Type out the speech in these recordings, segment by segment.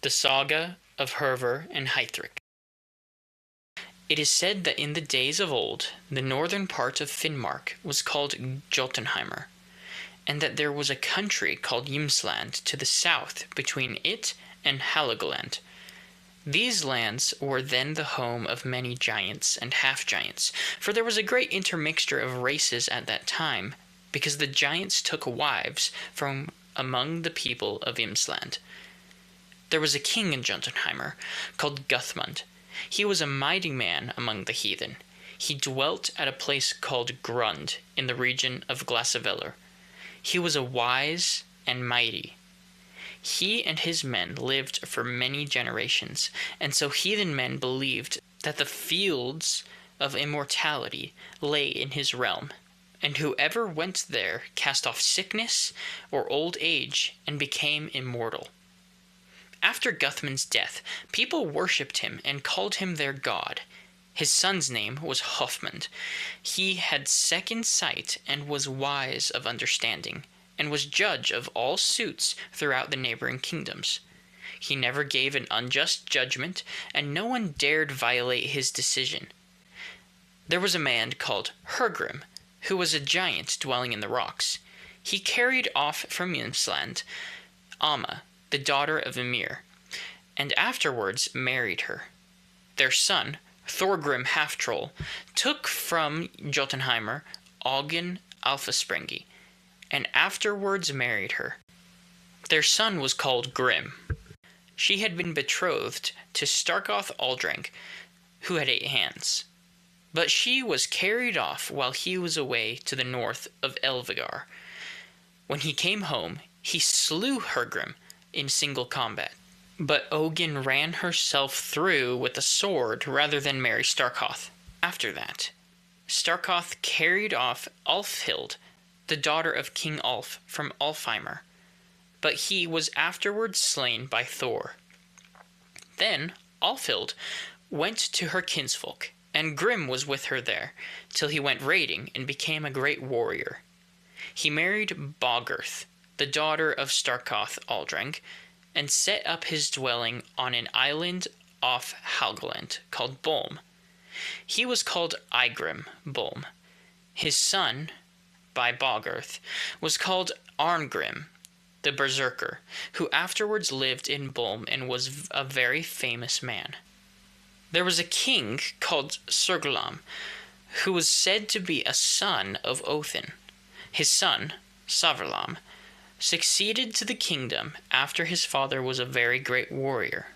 The Saga of Hervör and Heithrek. It is said that in the days of old, the northern part of Finnmark was called Jotunheimer, and that there was a country called Ymsland to the south between it and Halagoland. These lands were then the home of many giants and half-giants, for there was a great intermixture of races at that time, because the giants took wives from among the people of Ymsland. There was a king in Jotunheimer called Guthmund. He was a mighty man among the heathen. He dwelt at a place called Grund in the region of Glasavellir. He was a wise and mighty. He and his men lived for many generations, and so heathen men believed that the fields of immortality lay in his realm, and whoever went there cast off sickness or old age and became immortal. After Guthmund's death, people worshipped him and called him their god. His son's name was Hofmund. He had second sight and was wise of understanding, and was judge of all suits throughout the neighboring kingdoms. He never gave an unjust judgment, and no one dared violate his decision. There was a man called Hergrim, who was a giant dwelling in the rocks. He carried off from Ymsland Amma, the daughter of Ymir, and afterwards married her. Their son, Thorgrim Half-Troll, took from Jotunheimer Augin Alfasprengi, and afterwards married her. Their son was called Grim. She had been betrothed to Starkoth Aldreng, who had 8 hands. But she was carried off while he was away to the north of Elvigar. When he came home, he slew Hergrim in single combat. But Ogin ran herself through with a sword rather than marry Starkoth. After that, Starkoth carried off Alfhild, the daughter of King Ulf, from Alfheimer, but he was afterwards slain by Thor. Then Alfhild went to her kinsfolk, and Grim was with her there, till he went raiding and became a great warrior. He married Boggerth, the daughter of Starkoth Aldreng, and set up his dwelling on an island off Helgoland called Bolm. He was called Igrim Bolm. His son, by Boggerth, was called Arngrim, the Berserker, who afterwards lived in Bolm and was a very famous man. There was a king called Serglam, who was said to be a son of Othin. His son, Saverlam, succeeded to the kingdom after his father was a very great warrior.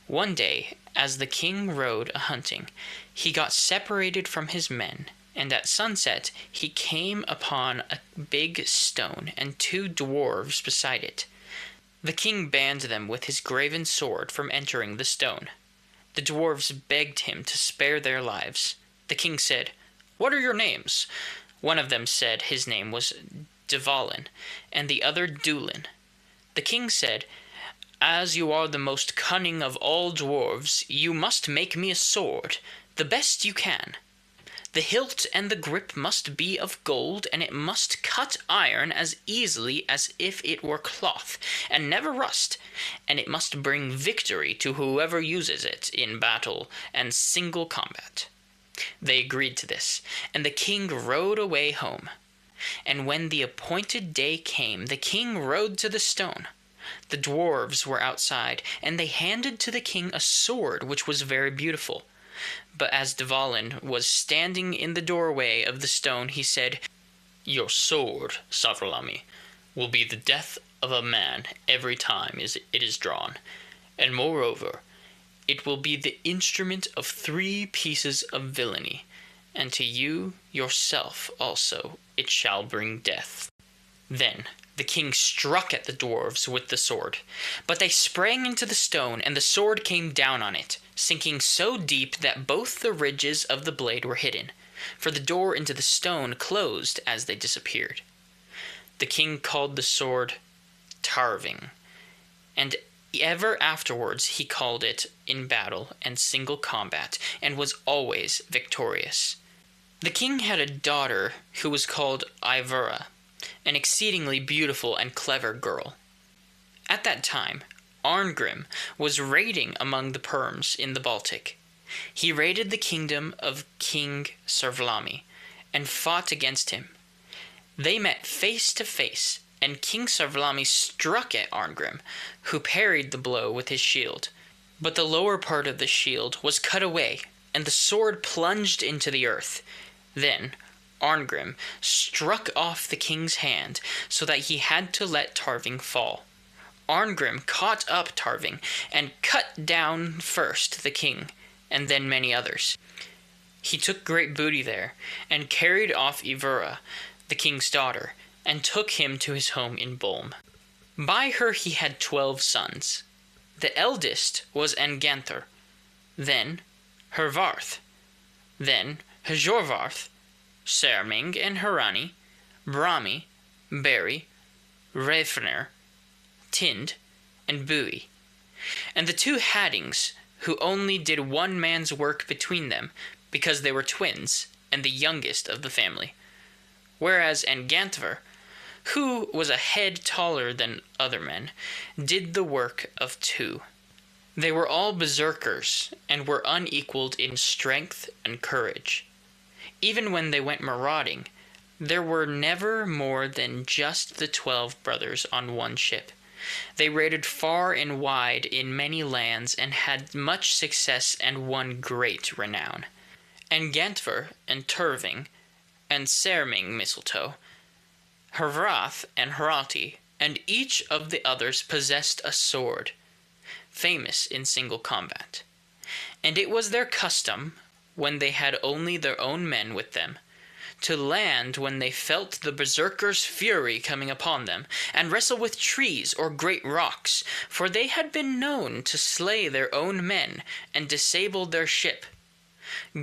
One day, as the king rode a-hunting, he got separated from his men, and at sunset he came upon a big stone and 2 dwarves beside it. The king banned them with his graven sword from entering the stone. The dwarves begged him to spare their lives. The king said, "What are your names?" One of them said his name was Dvalin, and the other Dulin. The king said, "As you are the most cunning of all dwarves, you must make me a sword, the best you can. The hilt and the grip must be of gold, and it must cut iron as easily as if it were cloth, and never rust, and it must bring victory to whoever uses it in battle and single combat." They agreed to this, and the king rode away home. And when the appointed day came, the king rode to the stone. The dwarves were outside, and they handed to the king a sword which was very beautiful. But as Dvalin was standing in the doorway of the stone, he said, "Your sword, Savrlami, will be the death of a man every time it is drawn, and moreover, it will be the instrument of 3 pieces of villainy, and to you yourself also it shall bring death." Then the king struck at the dwarves with the sword, but they sprang into the stone, and the sword came down on it, sinking so deep that both the ridges of the blade were hidden, for the door into the stone closed as they disappeared. The king called the sword Tarving, and ever afterwards he called it in battle and single combat, and was always victorious. The king had a daughter who was called Ivera, an exceedingly beautiful and clever girl. At that time, Arngrim was raiding among the Perms in the Baltic. He raided the kingdom of King Servlami and fought against him. They met face to face, and King Servlami struck at Arngrim, who parried the blow with his shield. But the lower part of the shield was cut away, and the sword plunged into the earth. Then Arngrim struck off the king's hand, so that he had to let Tarving fall. Arngrim caught up Tarving and cut down first the king, and then many others. He took great booty there, and carried off Ivura, the king's daughter, and took him to his home in Bolm. By her he had 12 sons. The eldest was Anganthr, then Hervarth, then Hjorvarth, Serming and Harani, Brami, Beri, Reifnir, Tind, and Bui, and the 2 Haddings, who only did one man's work between them, because they were twins, and the youngest of the family. Whereas Anganthr, who was a head taller than other men, did the work of 2. They were all berserkers, and were unequaled in strength and courage. Even when they went marauding, there were never more than just the 12 brothers on one ship. They raided far and wide in many lands, and had much success and won great renown. Anganthr and Turving, and Serming Mistletoe, Hervrath and Hrati, and each of the others possessed a sword, famous in single combat. And it was their custom, when they had only their own men with them, to land when they felt the berserkers' fury coming upon them, and wrestle with trees or great rocks, for they had been known to slay their own men and disable their ship.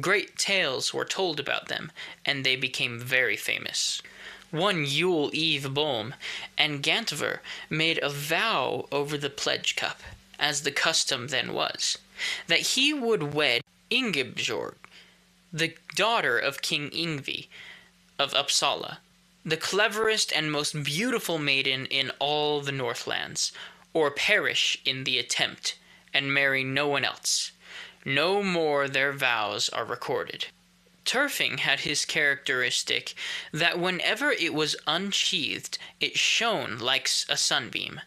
Great tales were told about them, and they became very famous. One Yule Eve Bolm, Anganthr made a vow over the pledge cup, as the custom then was, that he would wed Ingjorg, the daughter of King Yngvi of Uppsala, the cleverest and most beautiful maiden in all the Northlands, or perish in the attempt, and marry no one else. No more their vows are recorded. Turfing had his characteristic that whenever it was unsheathed, it shone like a sunbeam,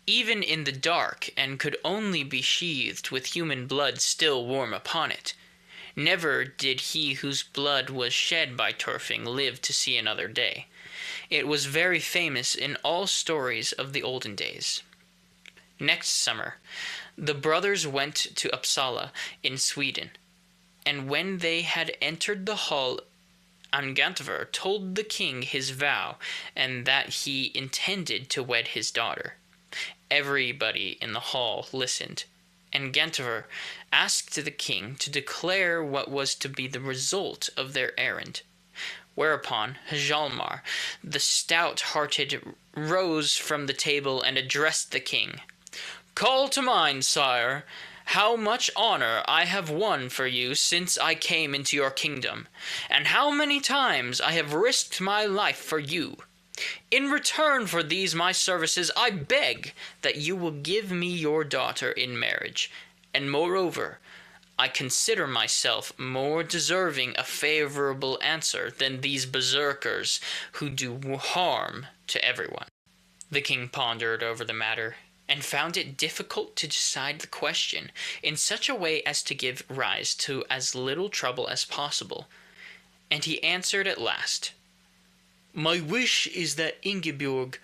even in the dark, and could only be sheathed with human blood still warm upon it. Never did he whose blood was shed by Turfing live to see another day. It was very famous in all stories of the olden days. Next summer, the brothers went to Uppsala in Sweden, and when they had entered the hall, Anganthr told the king his vow, and that he intended to wed his daughter. Everybody in the hall listened, and Anganthr asked the king to declare what was to be the result of their errand. Whereupon Hjalmar, the stout-hearted, rose from the table and addressed the king. "Call to mind, sire, how much honor I have won for you since I came into your kingdom, and how many times I have risked my life for you. In return for these my services, I beg that you will give me your daughter in marriage, and moreover, I consider myself more deserving a favorable answer than these berserkers who do harm to everyone." The king pondered over the matter, and found it difficult to decide the question in such a way as to give rise to as little trouble as possible, and he answered at last, "My wish is that Ingjorg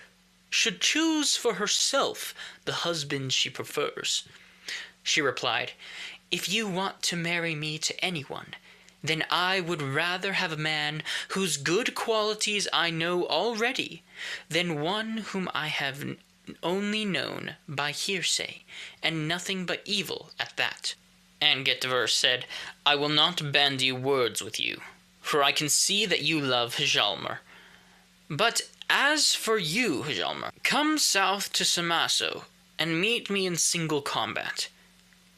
should choose for herself the husband she prefers." She replied, "If you want to marry me to anyone, then I would rather have a man whose good qualities I know already than one whom I have only known by hearsay, and nothing but evil at that." Anganthr said, "I will not bandy words with you, for I can see that you love Hjalmar. But as for you, Hjalmar, come south to Samaso, and meet me in single combat.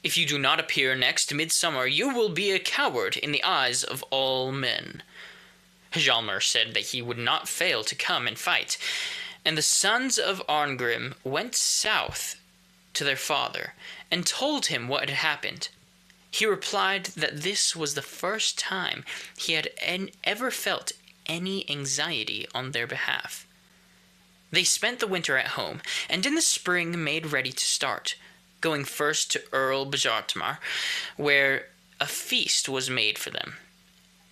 If you do not appear next midsummer, you will be a coward in the eyes of all men." Hjalmar said that he would not fail to come and fight, and the sons of Arngrim went south to their father and told him what had happened. He replied that this was the first time he had ever felt any anxiety on their behalf. They spent the winter at home, and in the spring made ready to start, going first to Earl Bjartmar, where a feast was made for them.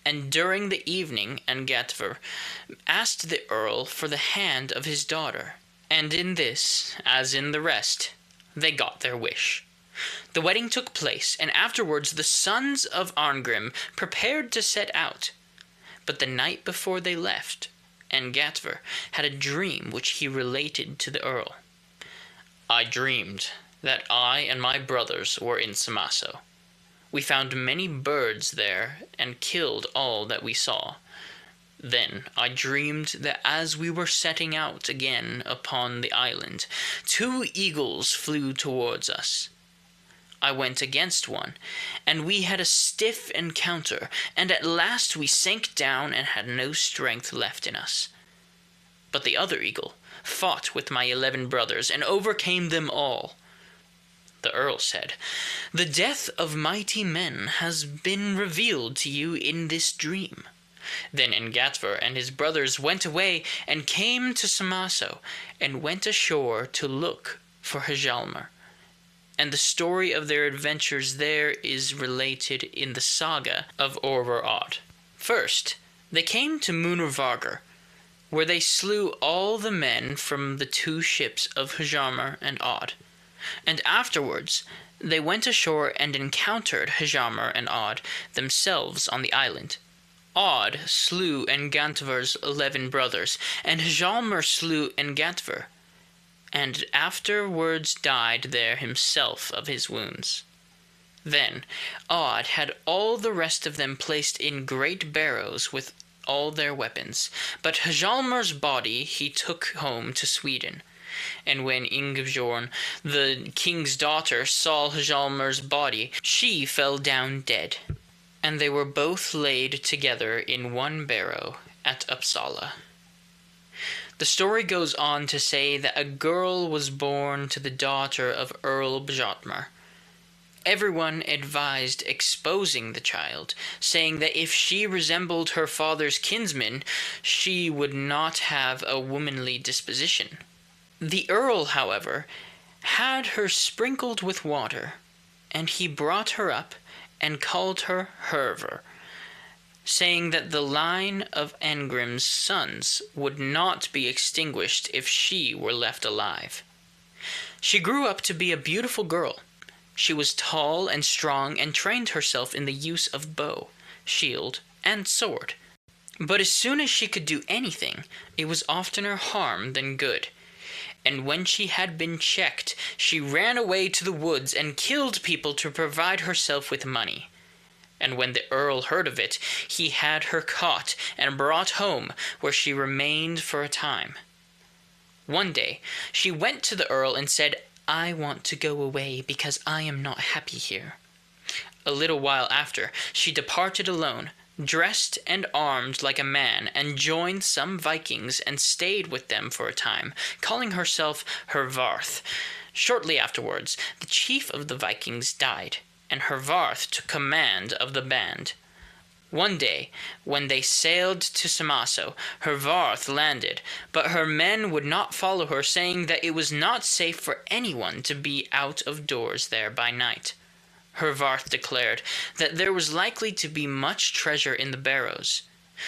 And during the evening Angatver asked the earl for the hand of his daughter, and in this, as in the rest, they got their wish. The wedding took place, and afterwards the sons of Arngrim prepared to set out. But the night before they left, Angatver had a dream which he related to the earl. "I dreamed that I and my brothers were in Samaso. We found many birds there and killed all that we saw. Then I dreamed that as we were setting out again upon the island, 2 eagles flew towards us. I went against one, and we had a stiff encounter, and at last we sank down and had no strength left in us. But the other eagle fought with my 11 brothers and overcame them all." The earl said, "The death of mighty men has been revealed to you in this dream." Then Angatver and his brothers went away and came to Samaso, and went ashore to look for Hjalmar. And the story of their adventures there is related in the saga of Orvar Odd. First, they came to Munarvargar, where they slew all the men from the 2 ships of Hjalmar and Odd. And afterwards they went ashore and encountered Hjalmar and Odd themselves on the island. Odd slew Angantvar's 11 brothers, and Hjalmar slew Angatver, and afterwards died there himself of his wounds. Then Odd had all the rest of them placed in great barrows with all their weapons, but Hjalmar's body he took home to Sweden. And when Ingjorn, the king's daughter, saw Hjalmar's body, she fell down dead, and they were both laid together in one barrow at Uppsala. The story goes on to say that a girl was born to the daughter of Earl Bjartmar. Everyone advised exposing the child, saying that if she resembled her father's kinsman, she would not have a womanly disposition. The earl, however, had her sprinkled with water, and he brought her up and called her Hervör, saying that the line of Angrim's sons would not be extinguished if she were left alive. She grew up to be a beautiful girl. She was tall and strong and trained herself in the use of bow, shield, and sword. But as soon as she could do anything, it was oftener harm than good. And when she had been checked, she ran away to the woods and killed people to provide herself with money. And when the earl heard of it, he had her caught and brought home, where she remained for a time. One day, she went to the earl and said, "I want to go away because I am not happy here." A little while after, she departed alone, dressed and armed like a man, and joined some Vikings and stayed with them for a time, calling herself Hervör. Shortly afterwards, the chief of the Vikings died, and Hervör took command of the band. One day, when they sailed to Samaso, Hervör landed, but her men would not follow her, saying that it was not safe for anyone to be out of doors there by night. Hervör declared that there was likely to be much treasure in the barrows.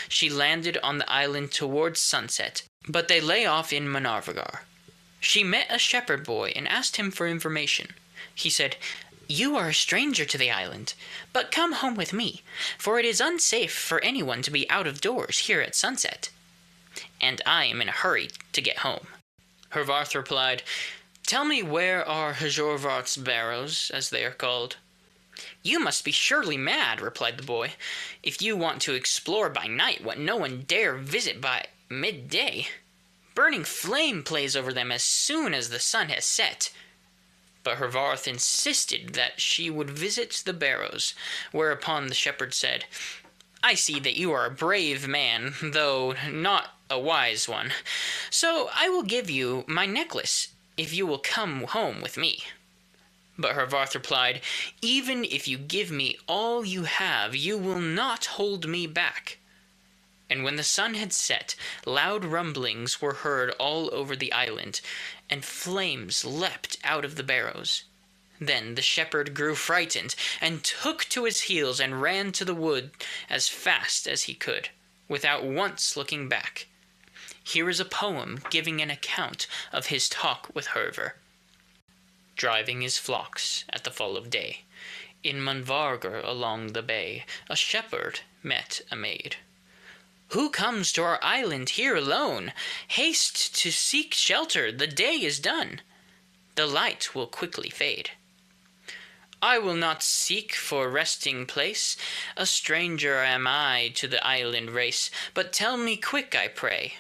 She landed on the island towards sunset, but they lay off in Munarvargar. She met a shepherd boy and asked him for information. He said, "You are a stranger to the island, but come home with me, for it is unsafe for anyone to be out of doors here at sunset. And I am in a hurry to get home." Hervör replied, "Tell me, where are Hjorvart's barrows, as they are called?" "You must be surely mad," replied the boy, "if you want to explore by night what no one dare visit by midday. Burning flame plays over them as soon as the sun has set." But Hervör insisted that she would visit the barrows, whereupon the shepherd said, "I see that you are a brave man, though not a wise one, so I will give you my necklace if you will come home with me." But Hervarth replied, "Even if you give me all you have, you will not hold me back." And when the sun had set, loud rumblings were heard all over the island, and flames leapt out of the barrows. Then the shepherd grew frightened, and took to his heels and ran to the wood as fast as he could, without once looking back. Here is a poem giving an account of his talk with Hervör. Driving his flocks at the fall of day, in Munvarger along the bay, a shepherd met a maid. "Who comes to our island here alone? Haste to seek shelter, the day is done. The light will quickly fade." "I will not seek for resting place, a stranger am I to the island race, but tell me quick, I pray,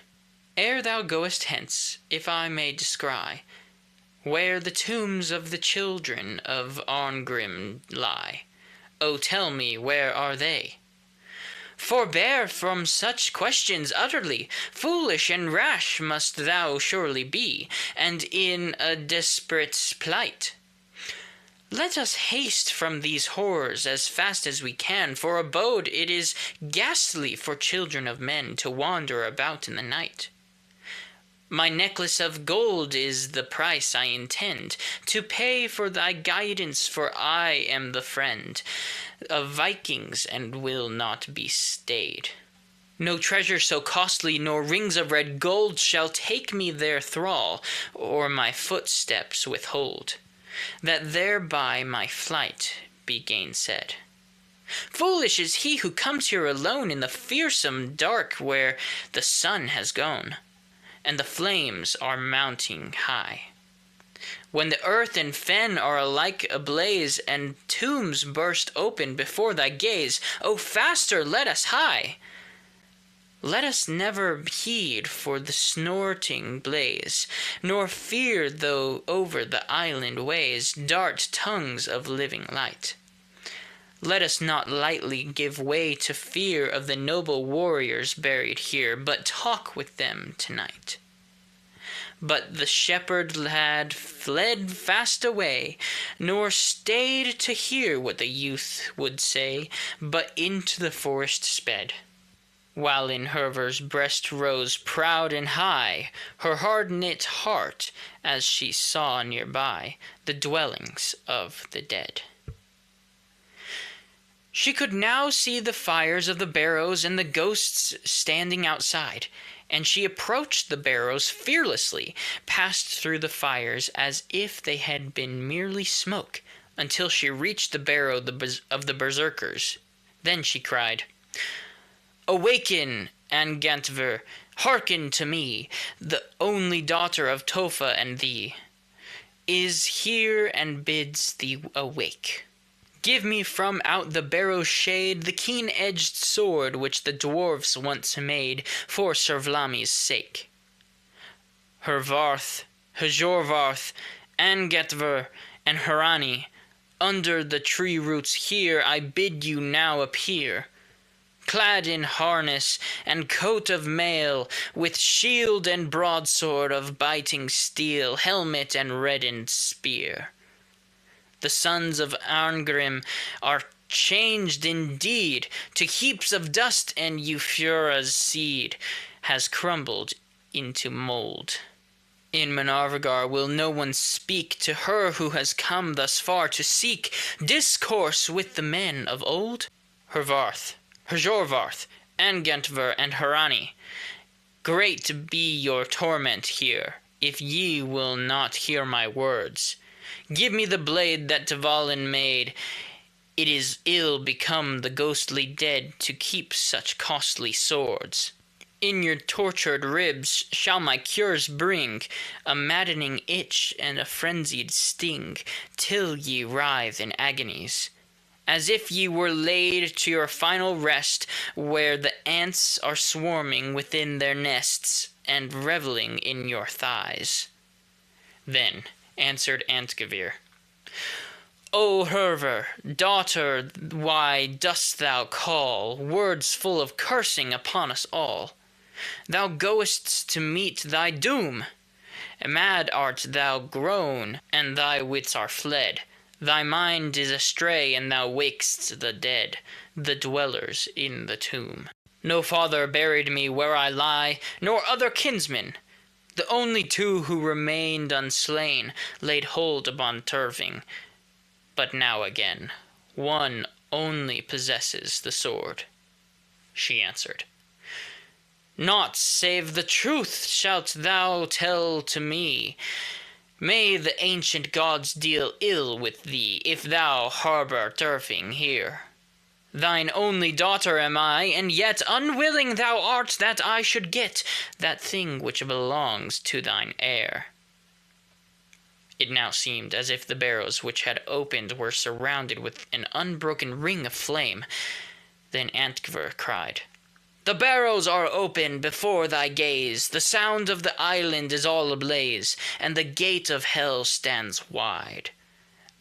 ere thou goest hence, if I may descry, where the tombs of the children of Arngrim lie. O tell me, where are they?" "Forbear from such questions utterly, foolish and rash must thou surely be, and in a desperate plight. Let us haste from these horrors as fast as we can, for abode it is ghastly for children of men to wander about in the night. My necklace of gold is the price I intend to pay for thy guidance, for I am the friend of Vikings and will not be stayed. No treasure so costly, nor rings of red gold, shall take me their thrall, or my footsteps withhold, that thereby my flight be gainsaid. Foolish is he who comes here alone in the fearsome dark, where the sun has gone, and the flames are mounting high. When the earth and fen are alike ablaze, and tombs burst open before thy gaze, O faster let us hie! Let us never heed for the snorting blaze, nor fear though over the island ways dart tongues of living light. Let us not lightly give way to fear of the noble warriors buried here, but talk with them tonight." But the shepherd lad fled fast away, nor stayed to hear what the youth would say, but into the forest sped. While in Hervör's breast rose proud and high her hard-knit heart, as she saw near by the dwellings of the dead. She could now see the fires of the barrows and the ghosts standing outside, and she approached the barrows fearlessly, passed through the fires as if they had been merely smoke, until she reached the barrow of the berserkers. Then she cried, "Awaken, Angantyr, hearken to me, the only daughter of Tofa and thee is here and bids thee awake. Give me from out the barrow's shade the keen-edged sword which the dwarfs once made for Sir Vlami's sake. Hervarth, Hjorvarth, Angantyr, and Hrani, under the tree roots here I bid you now appear, clad in harness and coat of mail, with shield and broadsword of biting steel, helmet and reddened spear. The sons of Arngrim are changed indeed to heaps of dust, and Eufura's seed has crumbled into mold. In Munvarger will no one speak to her who has come thus far to seek discourse with the men of old? Hervarth, Hjorvarth, Angantyr, and Hrani, great be your torment here, if ye will not hear my words. Give me the blade that Dvalin made. It is ill become the ghostly dead to keep such costly swords. In your tortured ribs shall my cures bring a maddening itch and a frenzied sting, till ye writhe in agonies, as if ye were laid to your final rest, where the ants are swarming within their nests and reveling in your thighs." Then answered Angantyr, "O Hervör, daughter, why dost thou call words full of cursing upon us all? Thou goest to meet thy doom. Mad art thou grown, and thy wits are fled. Thy mind is astray, and thou wak'st the dead, the dwellers in the tomb. No father buried me where I lie, nor other kinsmen. The only two who remained unslain laid hold upon Turving. But now again, one only possesses the sword. She answered, Naught save the truth shalt thou tell to me. May the ancient gods deal ill with thee, if thou harbour Turving here. Thine only daughter am I, and yet unwilling thou art that I should get that thing which belongs to thine heir. It now seemed as if the barrows which had opened were surrounded with an unbroken ring of flame. Then Antgver cried, The barrows are open before thy gaze, the sound of the island is all ablaze, and the gate of hell stands wide.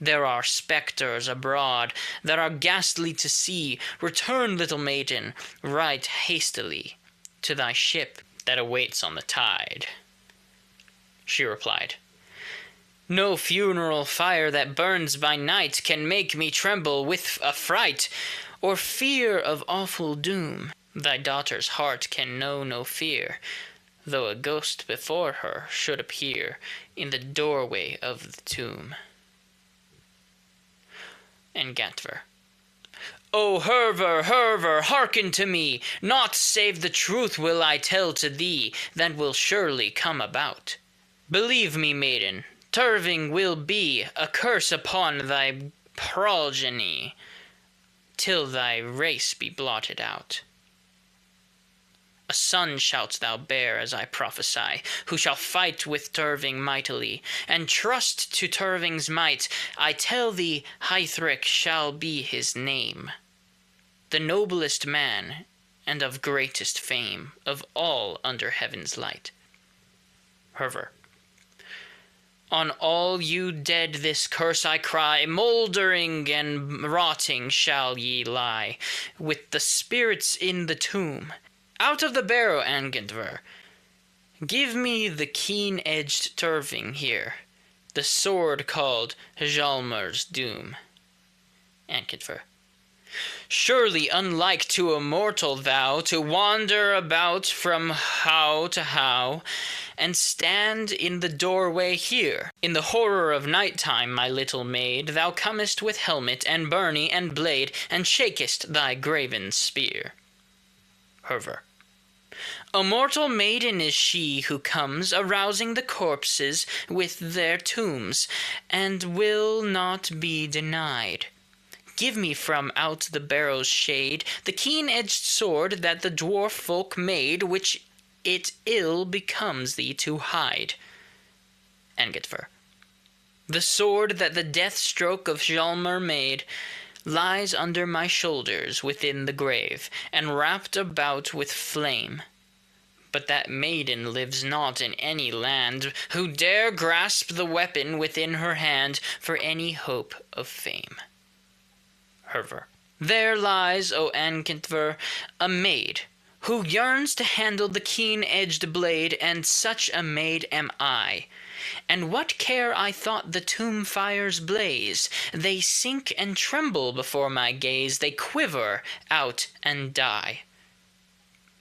There are spectres abroad that are ghastly to see. Return, little maiden, right hastily to thy ship that awaits on the tide. She replied, No funeral fire that burns by night can make me tremble with affright, or fear of awful doom. Thy daughter's heart can know no fear, though a ghost before her should appear in the doorway of the tomb. And Gantver, O Hervör, Hervör, hearken to me. Naught save the truth will I tell to thee, that will surely come about. Believe me, maiden, Turving will be a curse upon thy progeny, till thy race be blotted out. A son shalt thou bear, as I prophesy, who shall fight with Turving mightily, and trust to Turving's might. I tell thee, Heithrek shall be his name. The noblest man, and of greatest fame, of all under heaven's light. Hervör, On all you dead this curse I cry, mouldering and rotting shall ye lie, with the spirits in the tomb. Out of the barrow, Angantver, give me the keen-edged Turving here, the sword called Hjalmar's doom. Angantver, Surely unlike to a mortal thou, to wander about from how to how, and stand in the doorway here. In the horror of night-time, my little maid, thou comest with helmet and byrnie and blade, and shakest thy graven spear. Hervör, A mortal maiden is she who comes, arousing the corpses with their tombs, and will not be denied. Give me from out the barrow's shade the keen-edged sword that the dwarf folk made, which it ill becomes thee to hide. Angantver, The sword that the death stroke of Hjalmar made lies under my shoulders within the grave, and wrapped about with flame. But that maiden lives not in any land who dare grasp the weapon within her hand for any hope of fame. Hervör, There lies, O Angantver, a maid who yearns to handle the keen-edged blade, and such a maid am I. And what care I thought the tomb fires blaze? They sink and tremble before my gaze, they quiver out and die.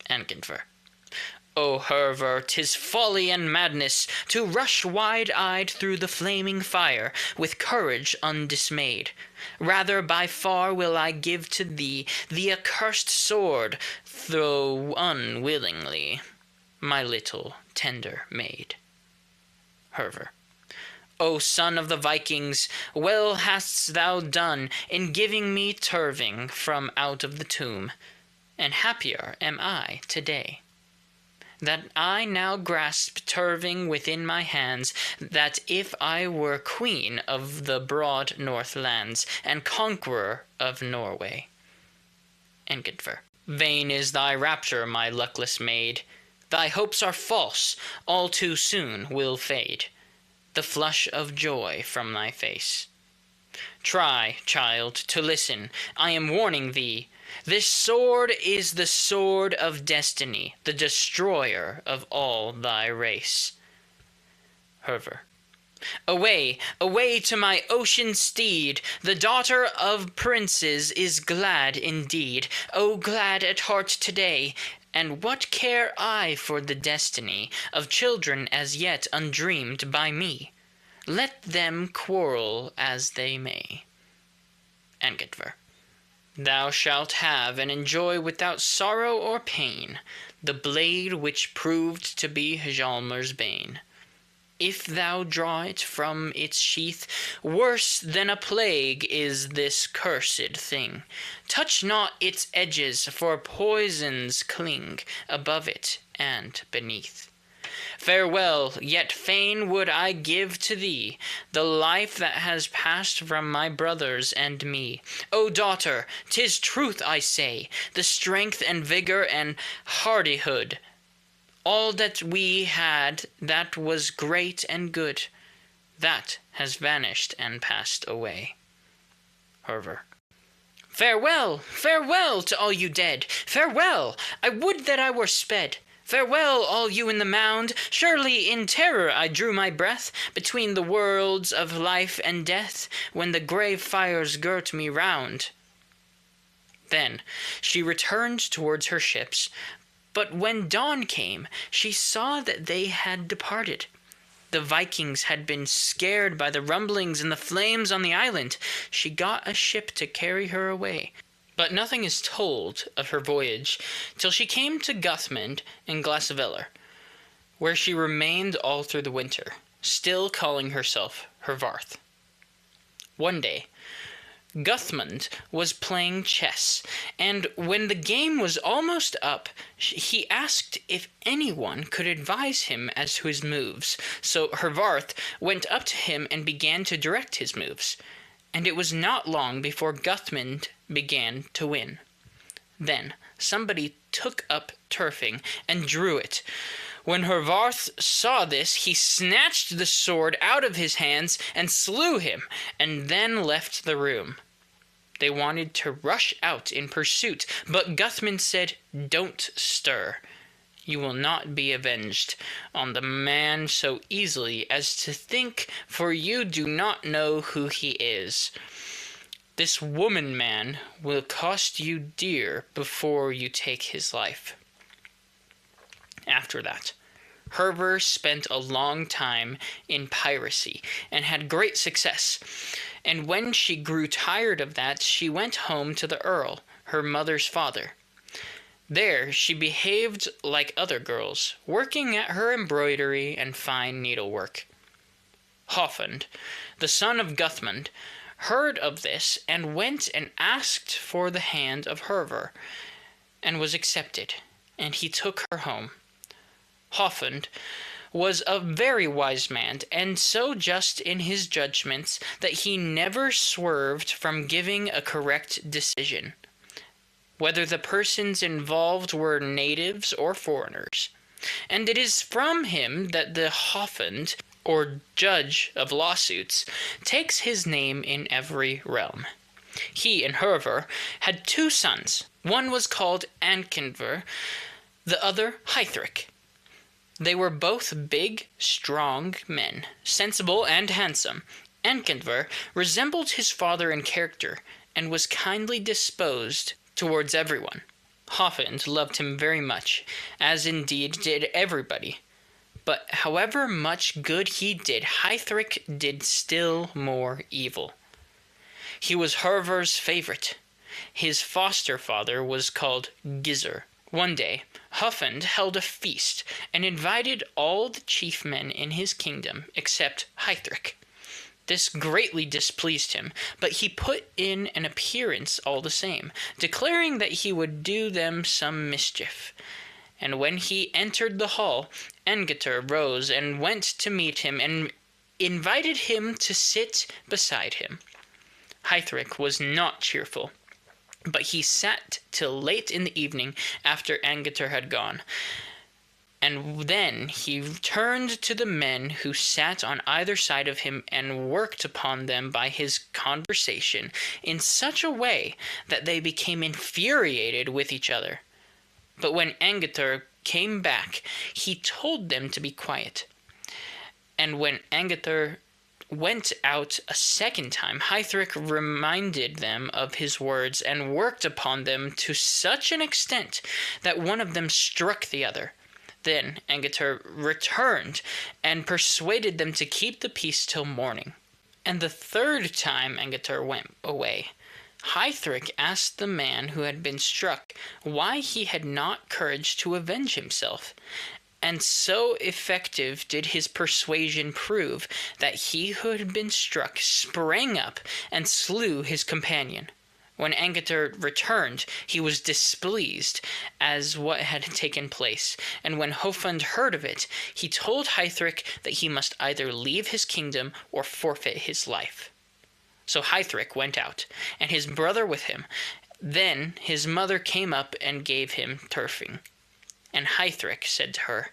Angantver, O Hervör, 'tis folly and madness to rush wide-eyed through the flaming fire with courage undismayed. Rather by far will I give to thee the accursed sword, though unwillingly, my little tender maid. Hervör, O son of the Vikings, well hast thou done in giving me Turving from out of the tomb, and happier am I today, that I now grasp Turving within my hands, that if I were queen of the broad north lands, and conqueror of Norway. Angantver, Vain is thy rapture, my luckless maid. Thy hopes are false, all too soon will fade the flush of joy from thy face. Try, child, to listen, I am warning thee. This sword is the sword of destiny, the destroyer of all thy race. Hervör, Away, away to my ocean steed, the daughter of princes is glad indeed, oh glad at heart today, and what care I for the destiny of children as yet undreamed by me? Let them quarrel as they may. Angetver. Thou shalt have and enjoy without sorrow or pain the blade which proved to be Hjalmar's bane. If thou draw it from its sheath, worse than a plague is this cursed thing. Touch not its edges, for poisons cling above it and beneath. Farewell, yet fain would I give to thee the life that has passed from my brothers and me. O daughter, 'tis truth I say, the strength and vigour and hardihood, all that we had that was great and good, that has vanished and passed away. Hervör. Farewell, farewell to all you dead, farewell, I would that I were sped. Farewell, all you in the mound, surely in terror I drew my breath, between the worlds of life and death, when the grave fires girt me round. Then she returned towards her ships, but when dawn came, she saw that they had departed. The Vikings had been scared by the rumblings and the flames on the island. She got a ship to carry her away. But nothing is told of her voyage till she came to Guthmund in Glasaveller, where she remained all through the winter, still calling herself Hervarth. One day, Guthmund was playing chess, and when the game was almost up, he asked if anyone could advise him as to his moves. So Hervarth went up to him and began to direct his moves, and it was not long before Guthmund began to win. Then somebody took up turfing and drew it. When Hervarth saw this, he snatched the sword out of his hands and slew him, and then left the room. They wanted to rush out in pursuit, but Guthmund said, "Don't stir. You will not be avenged on the man so easily as to think, for you do not know who he is. This woman man will cost you dear before you take his life." After that, Hervör spent a long time in piracy and had great success. And when she grew tired of that, she went home to the Earl, her mother's father. There she behaved like other girls, working at her embroidery and fine needlework. Halfdan, the son of Guthmund, heard of this and went and asked for the hand of Hervör, and was accepted, and he took her home. Halfdan was a very wise man, and so just in his judgments that he never swerved from giving a correct decision, whether the persons involved were natives or foreigners. And it is from him that the Halfdan, or judge of lawsuits, takes his name in every realm. He and Hervör had 2 sons. One was called Ankenver, the other Heithrek. They were both big, strong men, sensible and handsome. Ankenver resembled his father in character, and was kindly disposed towards everyone. Halfdan loved him very much, as indeed did everybody. But however much good he did, Heithrek did still more evil. He was Hervör's favorite. His foster father was called Gizur. One day, Halfdan held a feast and invited all the chief men in his kingdom except Heithrek. This greatly displeased him, but he put in an appearance all the same, declaring that he would do them some mischief. And when he entered the hall, Angetr rose and went to meet him and invited him to sit beside him. Heithrek was not cheerful, but he sat till late in the evening after Angetr had gone. And then he turned to the men who sat on either side of him and worked upon them by his conversation in such a way that they became infuriated with each other. But when Angetr came back, he told them to be quiet. And when Angetr went out a second time, Heithrek reminded them of his words and worked upon them to such an extent that one of them struck the other. Then Angantyr returned and persuaded them to keep the peace till morning. And the third time Angantyr went away, Heithrek asked the man who had been struck why he had not courage to avenge himself. And so effective did his persuasion prove that he who had been struck sprang up and slew his companion. When Angantyr returned, he was displeased as what had taken place, and when Hofund heard of it, he told Heithrek that he must either leave his kingdom or forfeit his life. So Heithrek went out, and his brother with him. Then his mother came up and gave him turfing. And Heithrek said to her,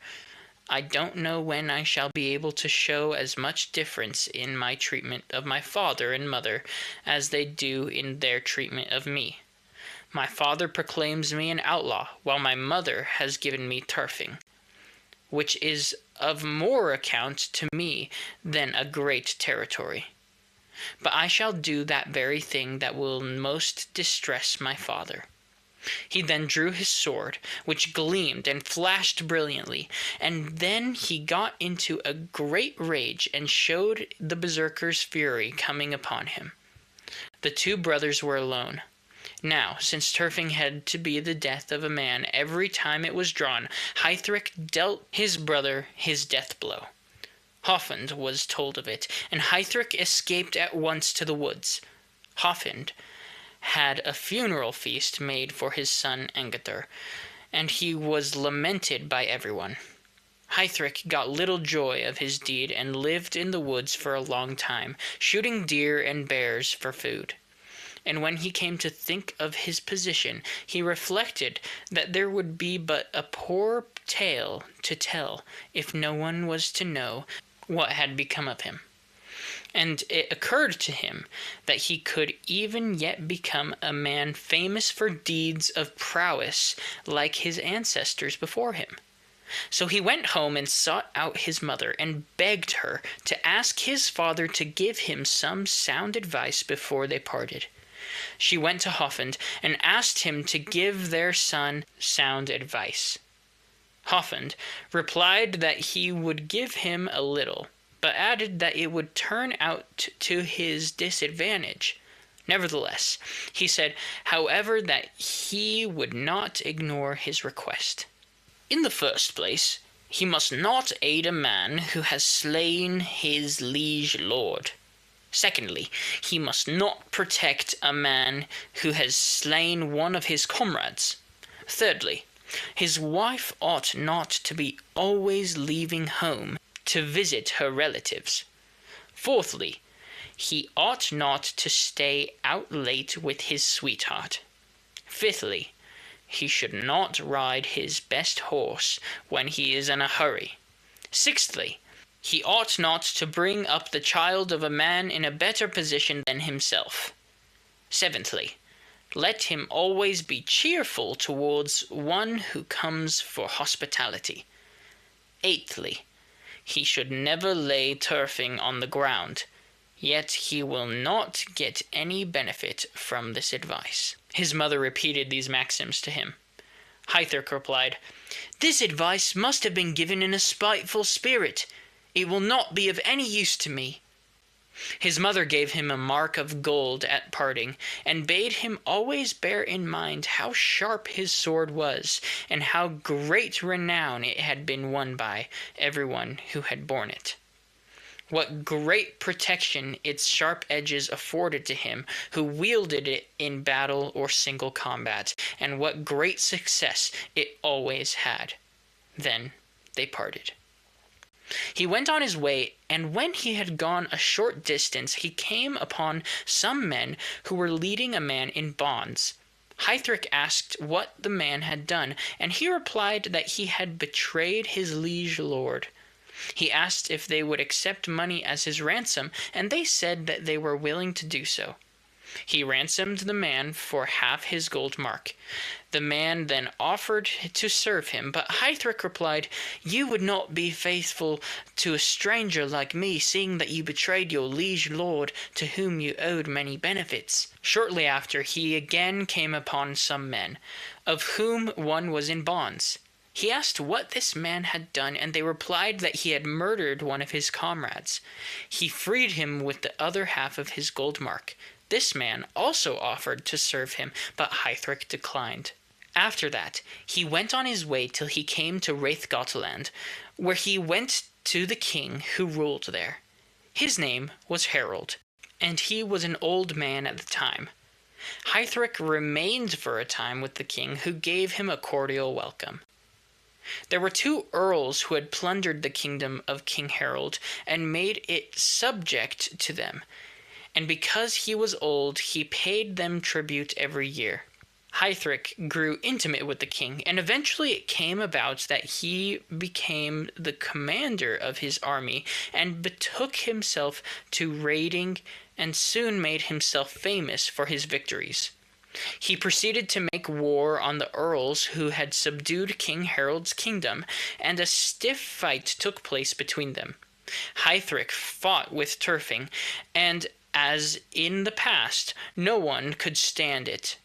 "I don't know when I shall be able to show as much difference in my treatment of my father and mother as they do in their treatment of me. My father proclaims me an outlaw, while my mother has given me turfing, which is of more account to me than a great territory. But I shall do that very thing that will most distress my father." He then drew his sword, which gleamed and flashed brilliantly, and then he got into a great rage and showed the berserker's fury coming upon him. The two brothers were alone. Now, since turfing had to be the death of a man every time it was drawn, Heithrek dealt his brother his death blow. Hofund was told of it, and Heithrek escaped at once to the woods. Hofund had a funeral feast made for his son Angantyr, and he was lamented by everyone. Heithrek got little joy of his deed and lived in the woods for a long time, shooting deer and bears for food. And when he came to think of his position, he reflected that there would be but a poor tale to tell if no one was to know what had become of him. And it occurred to him that he could even yet become a man famous for deeds of prowess like his ancestors before him. So he went home and sought out his mother and begged her to ask his father to give him some sound advice before they parted. She went to Hofund and asked him to give their son sound advice. Hofund replied that he would give him a little, but added that it would turn out to his disadvantage. Nevertheless, he said, however, that he would not ignore his request. In the first place, he must not aid a man who has slain his liege lord. Secondly, he must not protect a man who has slain one of his comrades. Thirdly, his wife ought not to be always leaving home to visit her relatives. Fourthly, he ought not to stay out late with his sweetheart. Fifthly, he should not ride his best horse when he is in a hurry. Sixthly, he ought not to bring up the child of a man in a better position than himself. Seventhly, let him always be cheerful towards one who comes for hospitality. Eighthly, he should never lay turfing on the ground, yet he will not get any benefit from this advice. His mother repeated these maxims to him. Heithrek replied, "This advice must have been given in a spiteful spirit. It will not be of any use to me." His mother gave him a mark of gold at parting, and bade him always bear in mind how sharp his sword was, and how great renown it had been won by everyone who had borne it. What great protection its sharp edges afforded to him who wielded it in battle or single combat, and what great success it always had. Then they parted. He went on his way, and when he had gone a short distance, he came upon some men who were leading a man in bonds. Heithrek asked what the man had done, and he replied that he had betrayed his liege lord. He asked if they would accept money as his ransom, and they said that they were willing to do so. He ransomed the man for half his gold mark. The man then offered to serve him, but Heithrek replied, "You would not be faithful to a stranger like me, seeing that you betrayed your liege lord, to whom you owed many benefits." Shortly after, he again came upon some men, of whom one was in bonds. He asked what this man had done, and they replied that he had murdered one of his comrades. He freed him with the other half of his gold mark. This man also offered to serve him, but Heithrek declined. After that, he went on his way till he came to Wraithgotland, where he went to the king who ruled there. His name was Harold, and he was an old man at the time. Heithrek remained for a time with the king, who gave him a cordial welcome. There were 2 earls who had plundered the kingdom of King Harold and made it subject to them, and because he was old, he paid them tribute every year. Heithrek grew intimate with the king, and eventually it came about that he became the commander of his army and betook himself to raiding and soon made himself famous for his victories. He proceeded to make war on the earls who had subdued King Harold's kingdom, and a stiff fight took place between them. Heithrek fought with Turfing, and as in the past, no one could stand it,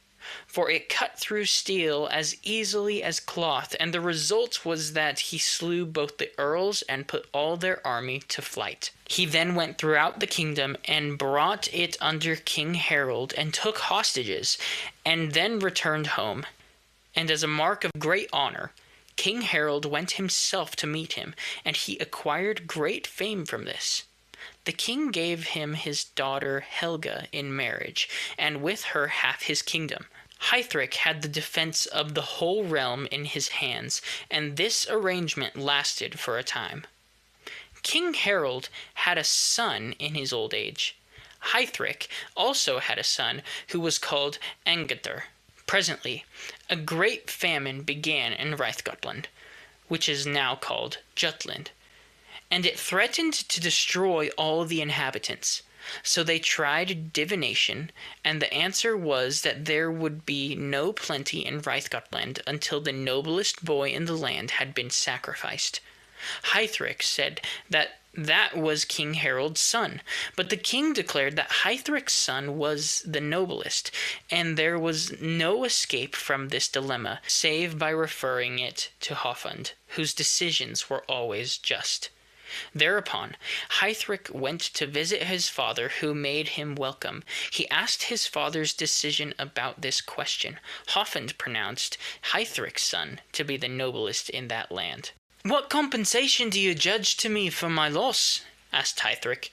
for it cut through steel as easily as cloth, and the result was that he slew both the earls and put all their army to flight. He then went throughout the kingdom and brought it under King Harold and took hostages, and then returned home. And as a mark of great honor, King Harold went himself to meet him, and he acquired great fame from this. The king gave him his daughter Helga in marriage, and with her half his kingdom. Heithrek had the defense of the whole realm in his hands, and this arrangement lasted for a time. King Harold had a son in his old age. Heithrek also had a son who was called Angantyr. Presently, a great famine began in Wraithgotland, which is now called Jutland, and it threatened to destroy all the inhabitants. So they tried divination, and the answer was that there would be no plenty in Wraithgotland until the noblest boy in the land had been sacrificed. Heithrek said that was King Harold's son, but the king declared that Heithrek's son was the noblest, and there was no escape from this dilemma save by referring it to Hofund, whose decisions were always just. Thereupon, Heithrek went to visit his father, who made him welcome. He asked his father's decision about this question. Hofund pronounced Heithrek's son to be the noblest in that land. "What compensation do you judge to me for my loss?" asked Heithrek.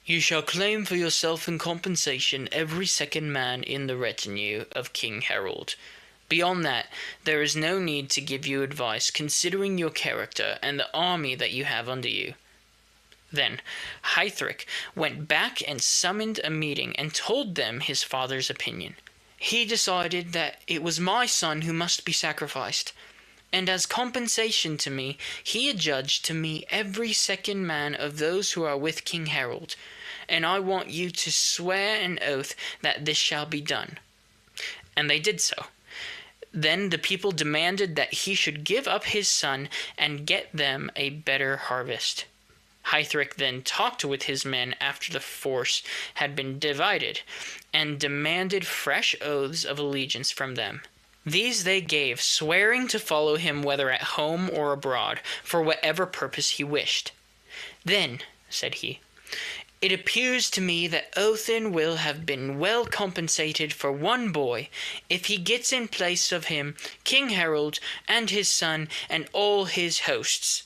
"You shall claim for yourself in compensation every second man in the retinue of King Harold. Beyond that, there is no need to give you advice, considering your character and the army that you have under you." Then Heithrek went back and summoned a meeting and told them his father's opinion. He decided that it was my son who must be sacrificed, and as compensation to me, he adjudged to me every second man of those who are with King Harold, and I want you to swear an oath that this shall be done. And they did so. Then the people demanded that he should give up his son and get them a better harvest. Heithrek then talked with his men after the force had been divided, and demanded fresh oaths of allegiance from them. These they gave, swearing to follow him whether at home or abroad, for whatever purpose he wished. "Then," said he, "it appears to me that Othin will have been well compensated for one boy, if he gets in place of him King Harold and his son and all his hosts."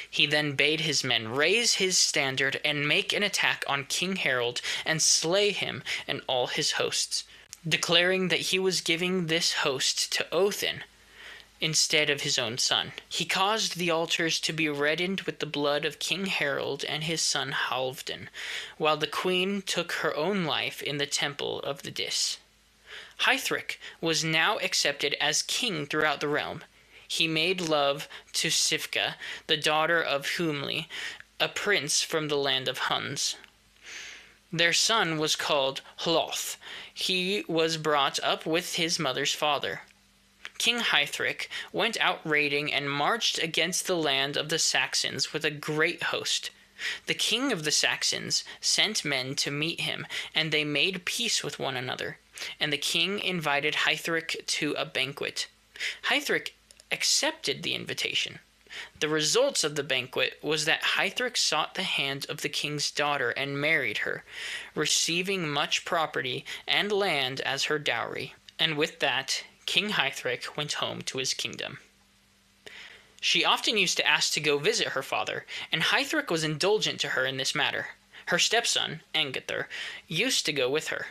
He then bade his men raise his standard and make an attack on King Harold and slay him and all his hosts, declaring that he was giving this host to Othin instead of his own son. He caused the altars to be reddened with the blood of King Harold and his son Halfdan, while the queen took her own life in the temple of the Dis. Heithrek was now accepted as king throughout the realm. He made love to Sifka, the daughter of Humli, a prince from the land of Huns. Their son was called Hloth. He was brought up with his mother's father. King Heithrek went out raiding and marched against the land of the Saxons with a great host. The king of the Saxons sent men to meet him, and they made peace with one another. And the king invited Heithrek to a banquet. Heithrek accepted the invitation. The results of the banquet was that Heithrek sought the hand of the king's daughter and married her, receiving much property and land as her dowry. And with that, King Heithrek went home to his kingdom. She often used to ask to go visit her father, and Heithrek was indulgent to her in this matter. Her stepson, Anguthur, used to go with her.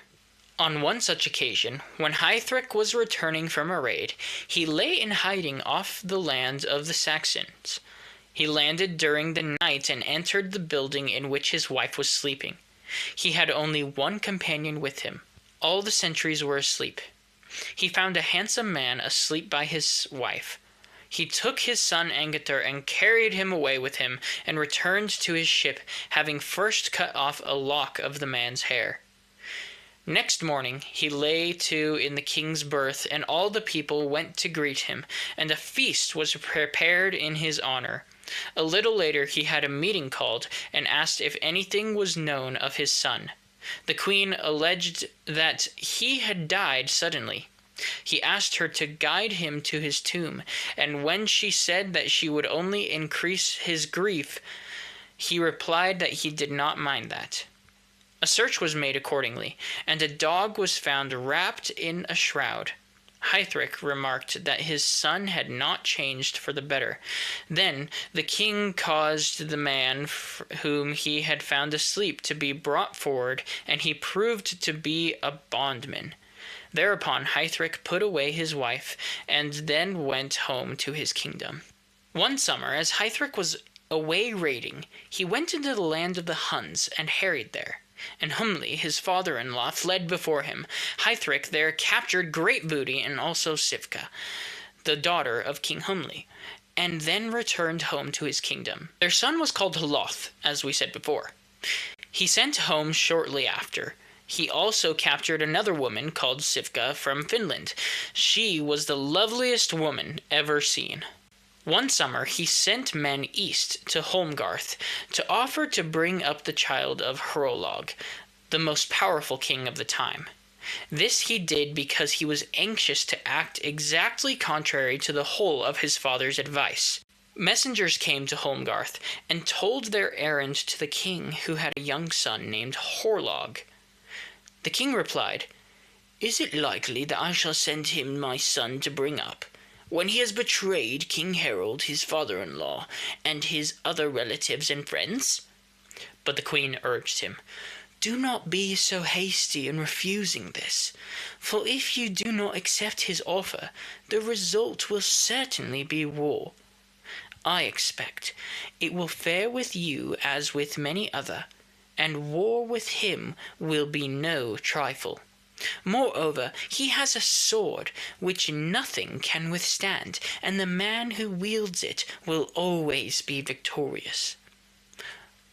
On one such occasion, when Heithrek was returning from a raid, he lay in hiding off the land of the Saxons. He landed during the night and entered the building in which his wife was sleeping. He had only one companion with him. All the sentries were asleep. He found a handsome man asleep by his wife. He took his son Anguthur and carried him away with him, and returned to his ship, having first cut off a lock of the man's hair. Next morning he lay to in the king's berth, and all the people went to greet him, and a feast was prepared in his honor. A little later he had a meeting called, and asked if anything was known of his son. The queen alleged that he had died suddenly. He asked her to guide him to his tomb, and when she said that she would only increase his grief, he replied that he did not mind that. A search was made accordingly, and a dog was found wrapped in a shroud. Heithrek remarked that his son had not changed for the better. Then the king caused the man whom he had found asleep to be brought forward, and he proved to be a bondman. Thereupon Heithrek put away his wife, and then went home to his kingdom. One summer, as Heithrek was away raiding, he went into the land of the Huns and harried there. And Humli, his father-in-law, fled before him. Heithrek there captured great booty, and also Sivka, the daughter of King Humli, and then returned home to his kingdom. Their son was called Hloth, as we said before. He sent home shortly after. He also captured another woman called Sivka from Finland. She was the loveliest woman ever seen. One summer he sent men east to Holmgarth to offer to bring up the child of Hrolog, the most powerful king of the time. This he did because he was anxious to act exactly contrary to the whole of his father's advice. Messengers came to Holmgarth and told their errand to the king, who had a young son named Hrolog. The king replied, "Is it likely that I shall send him my son to bring up, when he has betrayed King Harold, his father-in-law, and his other relatives and friends?" But the queen urged him, "Do not be so hasty in refusing this, for if you do not accept his offer, the result will certainly be war. I expect it will fare with you as with many other, and war with him will be no trifle. Moreover, he has a sword which nothing can withstand, and the man who wields it will always be victorious."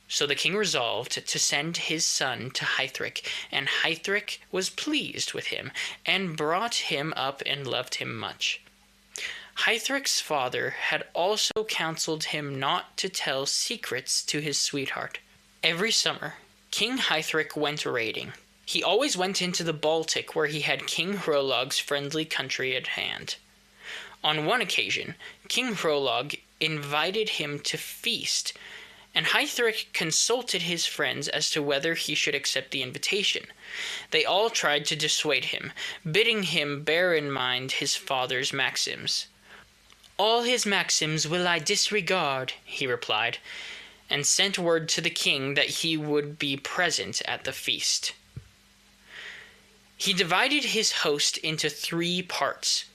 So the king resolved to send his son to Heithrek, and Heithrek was pleased with him, and brought him up and loved him much. Heithrek's father had also counseled him not to tell secrets to his sweetheart. Every summer, King Heithrek went raiding. He always went into the Baltic, where he had King Hrolog's friendly country at hand. On one occasion, King Hrolog invited him to feast, and Heithrek consulted his friends as to whether he should accept the invitation. They all tried to dissuade him, bidding him bear in mind his father's maxims. "All his maxims will I disregard," he replied, and sent word to the king that he would be present at the feast. He divided his host into 3 parts.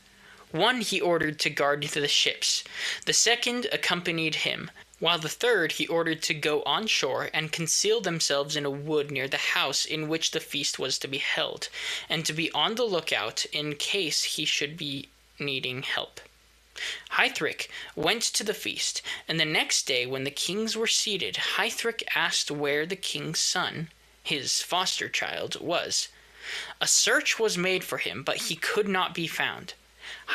One he ordered to guard the ships, the second accompanied him, while the third he ordered to go on shore and conceal themselves in a wood near the house in which the feast was to be held, and to be on the lookout in case he should be needing help. Heithrek went to the feast, and the next day when the kings were seated, Heithrek asked where the king's son his foster child, was. A search was made for him, but he could not be found.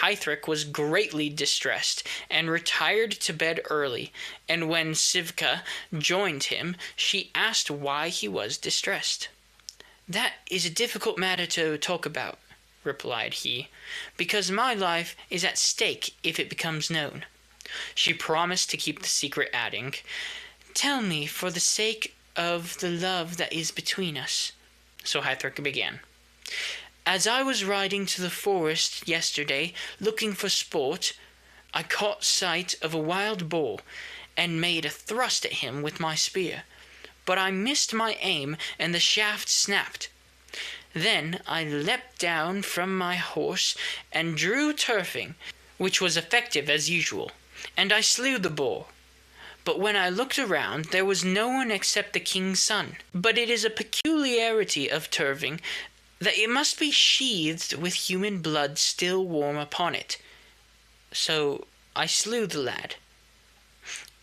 Heithrek was greatly distressed and retired to bed early, and when Sivka joined him, she asked why he was distressed. "That is a difficult matter to talk about," replied he, "because my life is at stake if it becomes known." She promised to keep the secret, adding, "Tell me for the sake of the love that is between us." So Heithrek began. "As I was riding to the forest yesterday looking for sport, I caught sight of a wild boar and made a thrust at him with my spear, but I missed my aim and the shaft snapped. Then I leapt down from my horse and drew turfing, which was effective as usual, and I slew the boar. But when I looked around, there was no one except the king's son. But it is a peculiarity of turfing that it must be sheathed with human blood still warm upon it. So I slew the lad.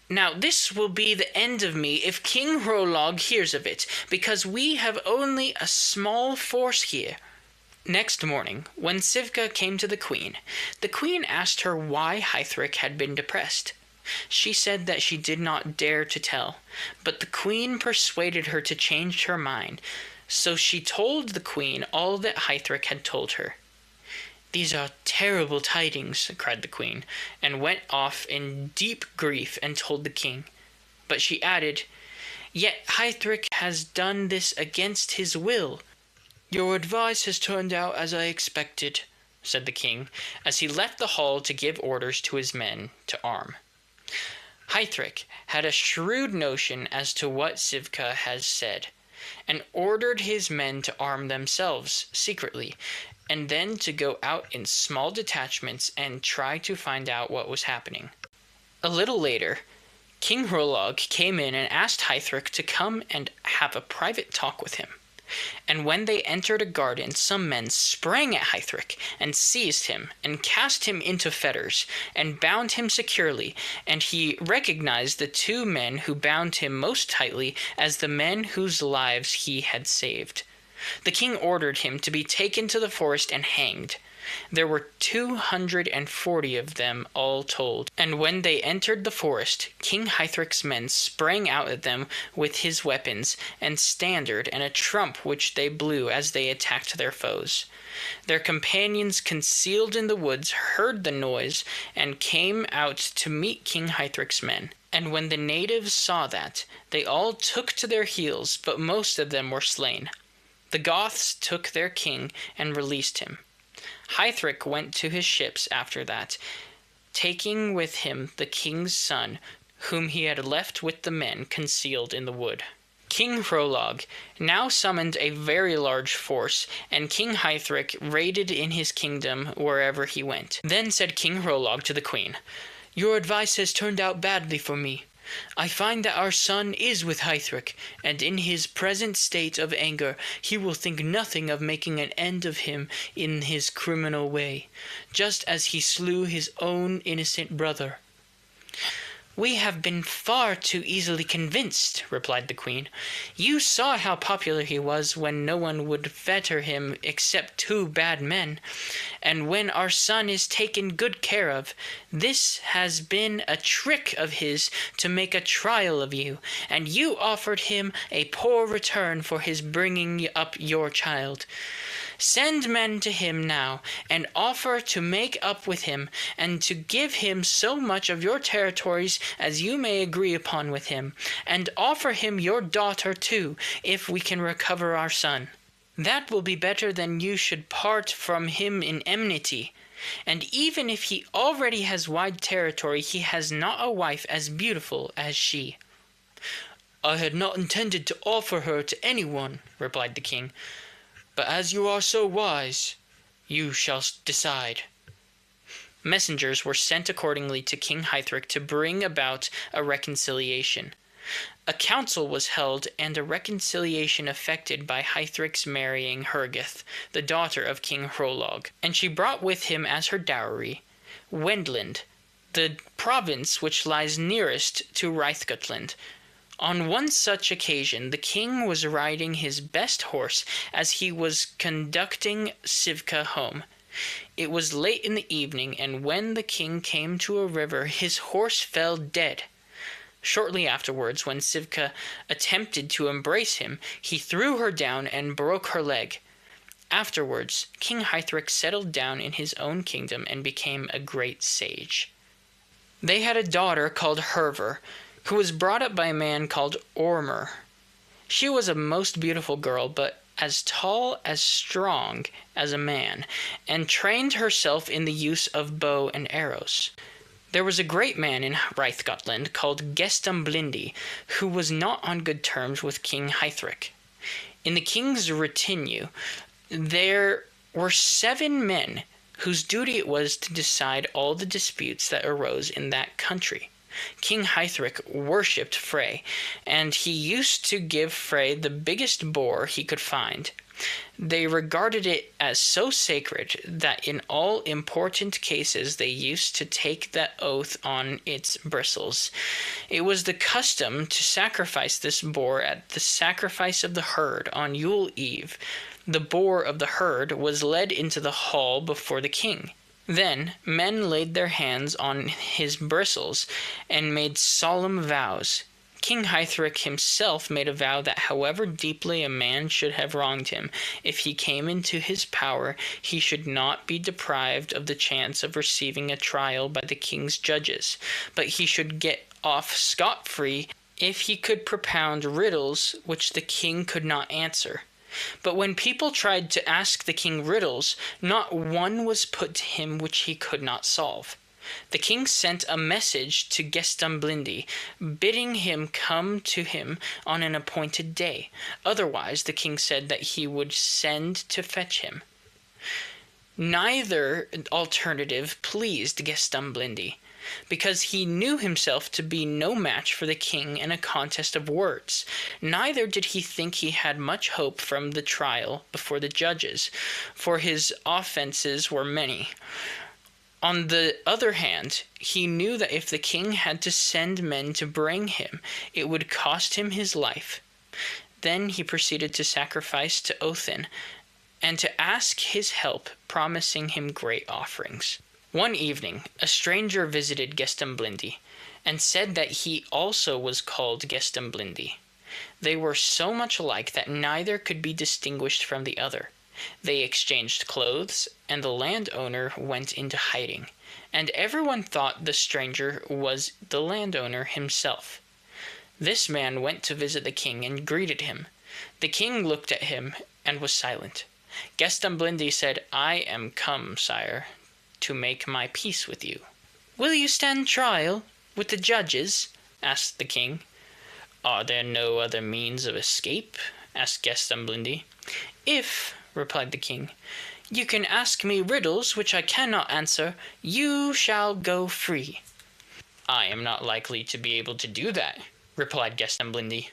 Now this will be the end of me if King Hrolog hears of it, because we have only a small force here." Next morning, when Sivka came to the queen asked her why Heithrek had been depressed. She said that she did not dare to tell, but the queen persuaded her to change her mind, so she told the queen all that Heithrek had told her. "These are terrible tidings," cried the queen, and went off in deep grief and told the king. But she added, "Yet Heithrek has done this against his will." "Your advice has turned out as I expected," said the king, as he left the hall to give orders to his men to arm. Heithrek had a shrewd notion as to what Sivka had said, and ordered his men to arm themselves secretly, and then to go out in small detachments and try to find out what was happening. A little later, King Hrolog came in and asked Heithrek to come and have a private talk with him. And when they entered a garden, some men sprang at Heithrek and seized him and cast him into fetters and bound him securely, and he recognized the two men who bound him most tightly as the men whose lives he had saved. The king ordered him to be taken to the forest and hanged. There were 240 of them all told, and when they entered the forest, King Heithrek's men sprang out at them with his weapons and standard and a trump which they blew as they attacked their foes. Their companions concealed in the woods heard the noise and came out to meet King Heithrek's men. And when the natives saw that, they all took to their heels, but most of them were slain. The Goths took their king and released him. Heithrek went to his ships after that, taking with him the king's son, whom he had left with the men concealed in the wood. King Hrolog now summoned a very large force, and King Heithrek raided in his kingdom wherever he went. Then said King Hrolog to the queen, "Your advice has turned out badly for me. I find that our son is with Heithrek, and in his present state of anger he will think nothing of making an end of him in his criminal way, just as he slew his own innocent brother." "We have been far too easily convinced," replied the queen. "You saw how popular he was when no one would fetter him except two bad men. And when our son is taken good care of, this has been a trick of his to make a trial of you, and you offered him a poor return for his bringing up your child. Send men to him now, and offer to make up with him, and to give him so much of your territories as you may agree upon with him, and offer him your daughter too, if we can recover our son. That will be better than you should part from him in enmity. And even if he already has wide territory, he has not a wife as beautiful as she." "I had not intended to offer her to anyone," replied the king. "But as you are so wise, you shall decide." Messengers were sent accordingly to King Heithrek to bring about a reconciliation. A council was held and a reconciliation effected by Heithrek's marrying Hergith, the daughter of King Hrolog, and she brought with him as her dowry Wendland, the province which lies nearest to Reithgotland, On one such occasion the king was riding his best horse as he was conducting Sivka home. It was late in the evening, and when the king came to a river his horse fell dead. Shortly afterwards, when Sivka attempted to embrace him, he threw her down and broke her leg. Afterwards, King Heithrek settled down in his own kingdom and became a great sage. They had a daughter called Hervör, who was brought up by a man called Ormur. She was a most beautiful girl, but as tall as strong as a man, and trained herself in the use of bow and arrows. There was a great man in Hreithgotland called Gestamblindi, who was not on good terms with King Heithrek. In the king's retinue there were 7 men whose duty it was to decide all the disputes that arose in that country. King Heithrek worshipped Frey, and he used to give Frey the biggest boar he could find. They regarded it as so sacred that in all important cases they used to take the oath on its bristles. It was the custom to sacrifice this boar at the sacrifice of the herd on Yule Eve. The boar of the herd was led into the hall before the king. Then men laid their hands on his bristles and made solemn vows. King Heithrek himself made a vow that however deeply a man should have wronged him, if he came into his power, he should not be deprived of the chance of receiving a trial by the king's judges, but he should get off scot-free if he could propound riddles which the king could not answer. But when people tried to ask the king riddles, not one was put to him which he could not solve. The king sent a message to Gestamblindi, bidding him come to him on an appointed day. Otherwise, the king said that he would send to fetch him. Neither alternative pleased Gestamblindi, because he knew himself to be no match for the king in a contest of words. Neither did he think he had much hope from the trial before the judges, for his offences were many. On the other hand, he knew that if the king had to send men to bring him, it would cost him his life. Then he proceeded to sacrifice to Othin, and to ask his help, promising him great offerings. One evening, a stranger visited Gestamblindi, and said that he also was called Gestamblindi. They were so much alike that neither could be distinguished from the other. They exchanged clothes, and the landowner went into hiding, and everyone thought the stranger was the landowner himself. This man went to visit the king and greeted him. The king looked at him and was silent. Gestamblindi said, "I am come, sire, to make my peace with you." "Will you stand trial with the judges?" asked the king. "Are there no other means of escape?" asked Gestamblindi. "If," replied the king, "you can ask me riddles which I cannot answer, you shall go free." "I am not likely to be able to do that," replied Gestamblindi.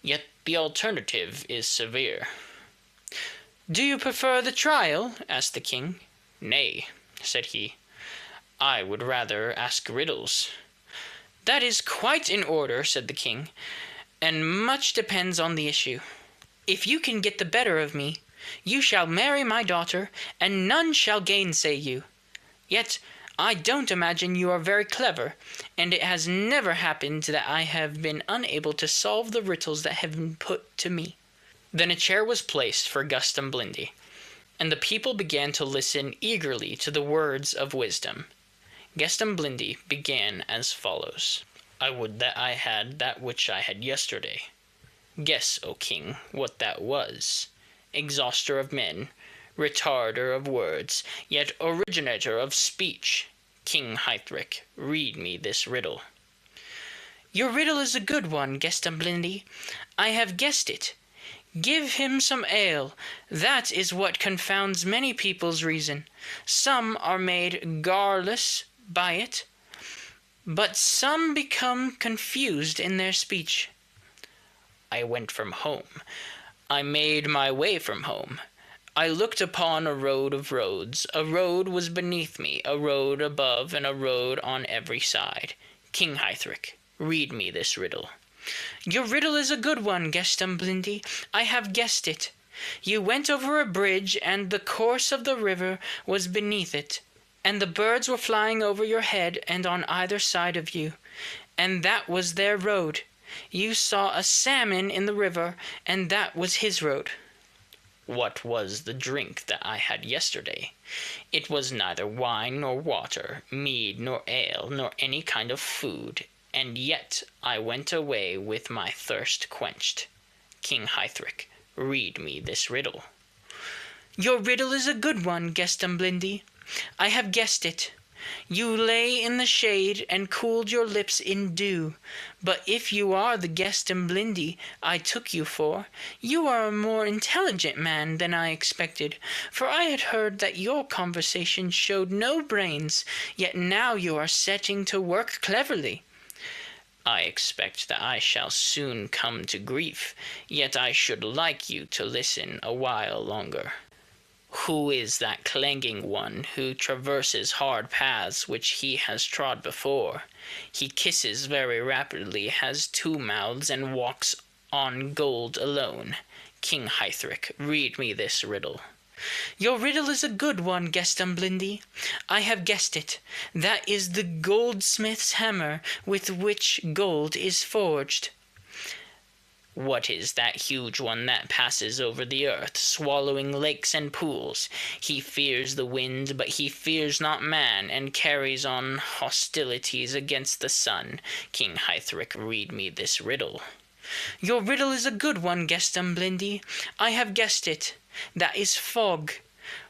"Yet the alternative is severe." "Do you prefer the trial?" asked the king. "Nay," said he, "I would rather ask riddles." "That is quite in order," said the king, "and much depends on the issue. If you can get the better of me, you shall marry my daughter, and none shall gainsay you. Yet I don't imagine you are very clever, and it has never happened that I have been unable to solve the riddles that have been put to me." Then a chair was placed for Gestamblindi, and the people began to listen eagerly to the words of wisdom. Gestamblindi began as follows. "I would that I had that which I had yesterday. Guess, O king, what that was. Exhauster of men, retarder of words, yet originator of speech. King Heithrek, read me this riddle." "Your riddle is a good one, Gestamblindi. I have guessed it. Give him some ale. That is what confounds many people's reason. Some are made garrulous by it, but some become confused in their speech." "I went from home. I made my way from home. I looked upon a road of roads. A road was beneath me, a road above, and a road on every side. King Heithrek, read me this riddle." Your riddle is a good one, Gestamblindi. I have guessed it. You went over a bridge, and the course of the river was beneath it, and the birds were flying over your head and on either side of you, and that was their road. You saw a salmon in the river, and that was his road. What was the drink that I had yesterday? It was neither wine nor water, mead nor ale, nor any kind of food, and yet I went away with my thirst quenched. King Heithrek, read me this riddle. Your riddle is a good one, Gestamblindi. I have guessed it. You lay in the shade and cooled your lips in dew. But if you are the Gestamblindi I took you for, you are a more intelligent man than I expected, for I had heard that your conversation showed no brains, yet now you are setting to work cleverly. I expect that I shall soon come to grief, yet I should like you to listen a while longer. Who is that clanging one who traverses hard paths which he has trod before? He kisses very rapidly, has two mouths, and walks on gold alone. King Heithrek, read me this riddle. Your riddle is a good one, Gestamblindi. I have guessed it. That is the goldsmith's hammer with which gold is forged. What is that huge one that passes over the earth, swallowing lakes and pools? He fears the wind, but he fears not man, and carries on hostilities against the sun. King Heithrek, read me this riddle. Your riddle is a good one, Gestamblindi. I have guessed it. That is fog.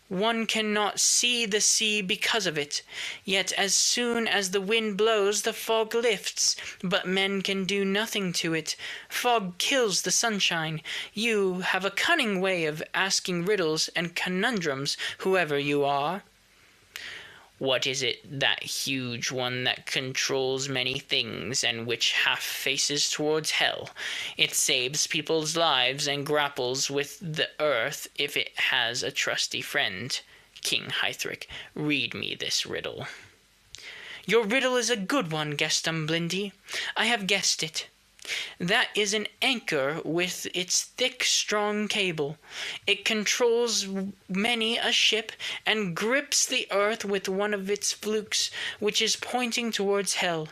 One cannot see the sea because of it. Yet as soon as the wind blows, the fog lifts, but men can do nothing to it. Fog kills the sunshine. You have a cunning way of asking riddles and conundrums, whoever you are. What is it, that huge one that controls many things and which half faces towards hell? It saves people's lives and grapples with the earth if it has a trusty friend. King Heithrek, read me this riddle. Your riddle is a good one, Gestamblindi. I have guessed it. That is an anchor with its thick, strong cable. It controls many a ship and grips the earth with one of its flukes, which is pointing towards hell.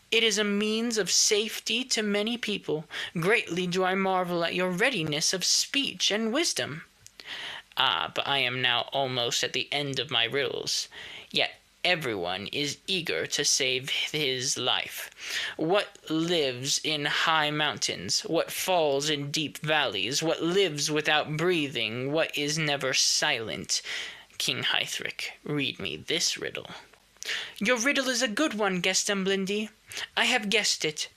It is a means of safety to many people. Greatly do I marvel at your readiness of speech and wisdom. But I am now almost at the end of my riddles. Yet everyone is eager to save his life. What lives in high mountains? What falls in deep valleys? What lives without breathing? What is never silent? King Heithrek, read me this riddle. Your riddle is a good one, Gestamblindi. I have guessed it.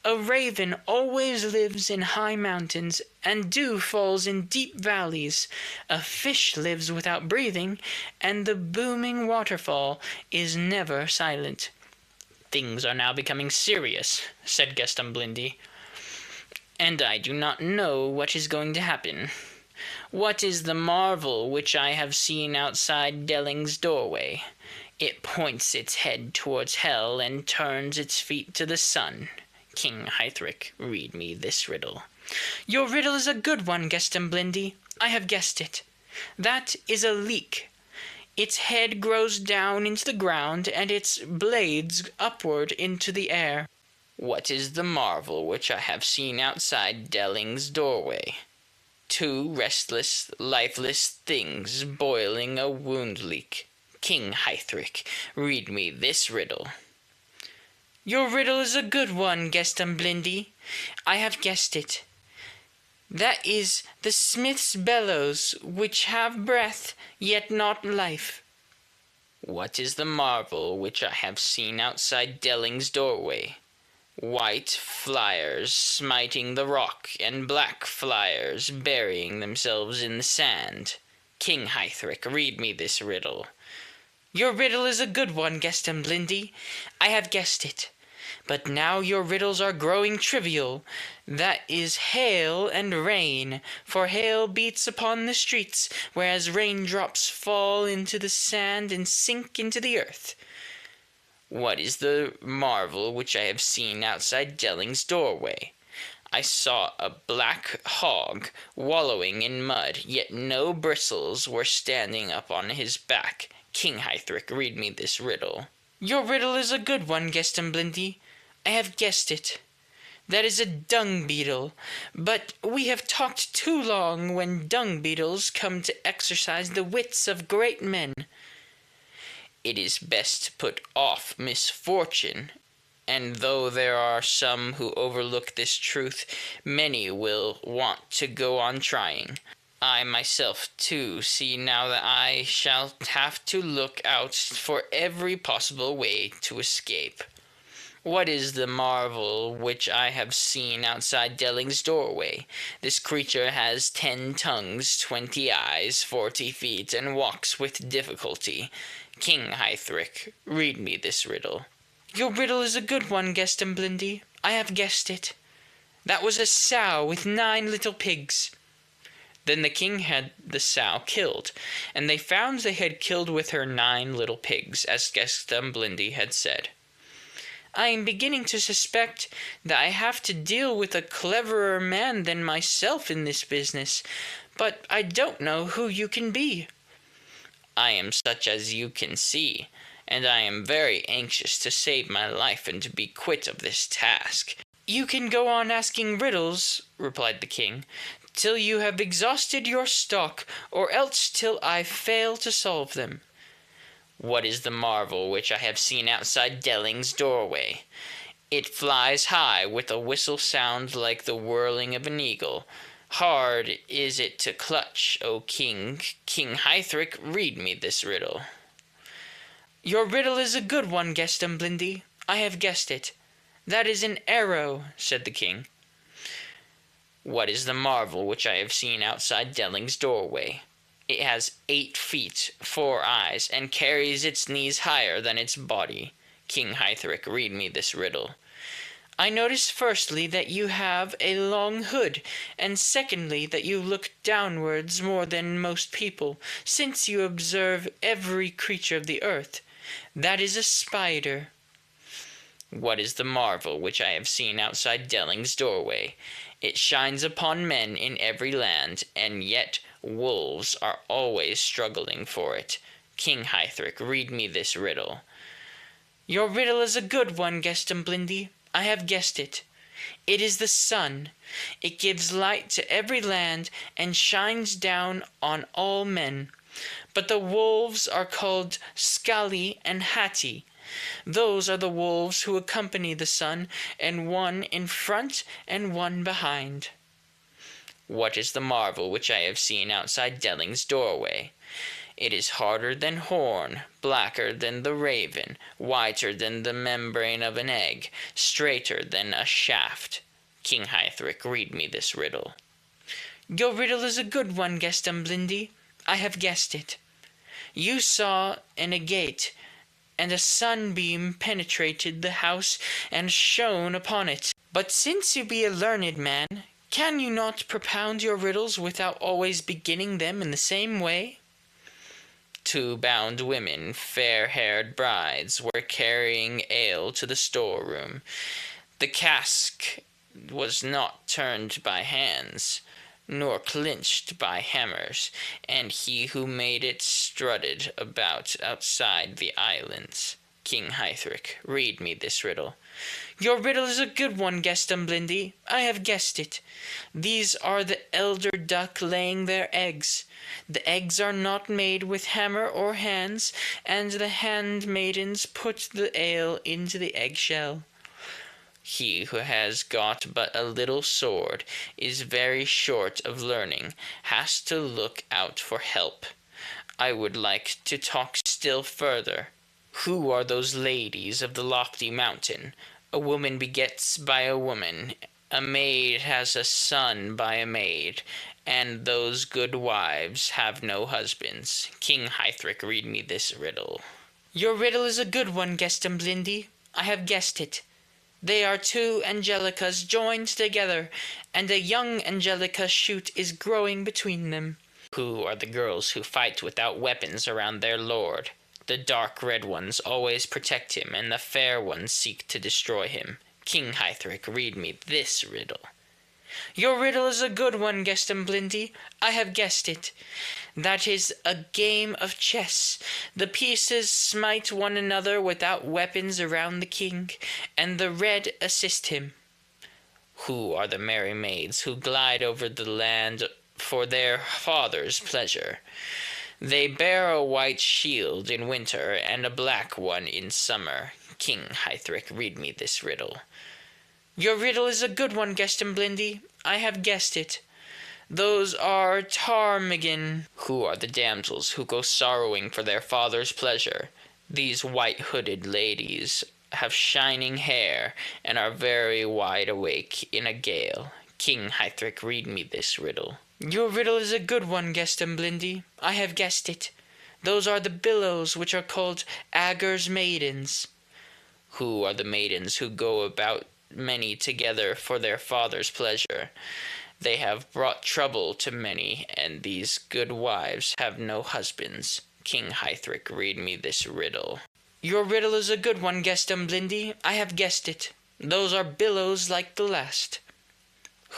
A raven always lives in high mountains, and dew falls in deep valleys. A fish lives without breathing, and the booming waterfall is never silent. Things are now becoming serious, said Gestamblindi, and I do not know what is going to happen. What is the marvel which I have seen outside Delling's doorway? It points its head towards hell and turns its feet to the sun. King Heithrek, read me this riddle. Your riddle is a good one, Gestamblindi. I have guessed it. That is a leek. Its head grows down into the ground, and its blades upward into the air. What is the marvel which I have seen outside Delling's doorway? Two restless, lifeless things boiling a wound leak. King Heithrek, read me this riddle. Your riddle is a good one, Gestamblindi. I have guessed it. That is the smith's bellows, which have breath, yet not life. What is the marvel which I have seen outside Delling's doorway? White flyers smiting the rock, and black flyers burying themselves in the sand. King Heithrek, read me this riddle. Your riddle is a good one, Gestamblindi. I have guessed it. But now your riddles are growing trivial. That is hail and rain, for hail beats upon the streets, whereas raindrops fall into the sand and sink into the earth. What is the marvel which I have seen outside Delling's doorway? I saw a black hog wallowing in mud, yet no bristles were standing up on his back. King Heithrek, read me this riddle. Your riddle is a good one, Geston Blindy. I have guessed it. That is a dung beetle, but we have talked too long when dung beetles come to exercise the wits of great men. It is best to put off misfortune, and though there are some who overlook this truth, many will want to go on trying. I myself, too, see now that I shall have to look out for every possible way to escape. What is the marvel which I have seen outside Delling's doorway? This creature has 10 tongues, 20 eyes, 40 feet, and walks with difficulty. King Heithrek, read me this riddle. Your riddle is a good one, Geston Blindy. I have guessed it. That was a sow with 9 little pigs. Then the king had the sow killed, and they found they had killed with her 9 little pigs, as Geston Blindy had said. I am beginning to suspect that I have to deal with a cleverer man than myself in this business, but I don't know who you can be. I am such as you can see, and I am very anxious to save my life and to be quit of this task. You can go on asking riddles, replied the king, till you have exhausted your stock, or else till I fail to solve them. What is the marvel which I have seen outside Delling's doorway? It flies high with a whistle sound like the whirling of an eagle. Hard is it to clutch, O king. King Heithrek, read me this riddle. Your riddle is a good one, Geston Blindy. I have guessed it. That is an arrow, said the king. What is the marvel which I have seen outside Delling's doorway? It has 8 feet, 4 eyes, and carries its knees higher than its body. King Heithrek, read me this riddle. I notice firstly that you have a long hood, and secondly that you look downwards more than most people, since you observe every creature of the earth. That is a spider. What is the marvel which I have seen outside Delling's doorway? It shines upon men in every land, and yet wolves are always struggling for it. King Heithrek, read me this riddle. Your riddle is a good one, Geston Blindy. I have guessed it. It is the sun. It gives light to every land and shines down on all men. But the wolves are called Skalli and Hati. Those are the wolves who accompany the sun, and one in front and one behind. What is the marvel which I have seen outside Delling's doorway? It is harder than horn, blacker than the raven, whiter than the membrane of an egg, straighter than a shaft. King Heithrek, read me this riddle. Your riddle is a good one, Geston Blindy. I have guessed it. You saw an agate, and a sunbeam penetrated the house and shone upon it. But since you be a learned man, can you not propound your riddles without always beginning them in the same way? 2 bound women, fair-haired brides, were carrying ale to the storeroom. The cask was not turned by hands, nor clinched by hammers, and he who made it strutted about outside the islands. King Heithrek, read me this riddle. Your riddle is a good one, Geston Blindy. I have guessed it. These are the elder duck laying their eggs. The eggs are not made with hammer or hands, and the handmaidens put the ale into the eggshell. He who has got but a little sword is very short of learning, has to look out for help. I would like to talk still further. Who are those ladies of the lofty mountain? A woman begets by a woman, a maid has a son by a maid, and those good wives have no husbands. King Heithrek, read me this riddle. Your riddle is a good one, Geston Blindy. I have guessed it. They are 2 Angelicas joined together, and a young Angelica shoot is growing between them. Who are the girls who fight without weapons around their lord? The dark red ones always protect him, and the fair ones seek to destroy him. King Heithrek, read me this riddle. Your riddle is a good one, Geston Blindy. I have guessed it. That is a game of chess. The pieces smite one another without weapons around the king, and the red assist him. Who are the merry maids who glide over the land for their father's pleasure? They bear a white shield in winter and a black one in summer. King Heithrek, read me this riddle. Your riddle is a good one, Geston Blindy. I have guessed it. Those are ptarmigan. Who are the damsels who go sorrowing for their father's pleasure? These white-hooded ladies have shining hair and are very wide awake in a gale. King Heithrek, read me this riddle. Your riddle is a good one, Geston Blindy. I have guessed it. Those are the billows which are called Aegir's maidens. Who are the maidens who go about many together for their father's pleasure? They have brought trouble to many, and these good wives have no husbands. King Heithrek, read me this riddle. Your riddle is a good one, Geston Blindy. I have guessed it. Those are billows like the last.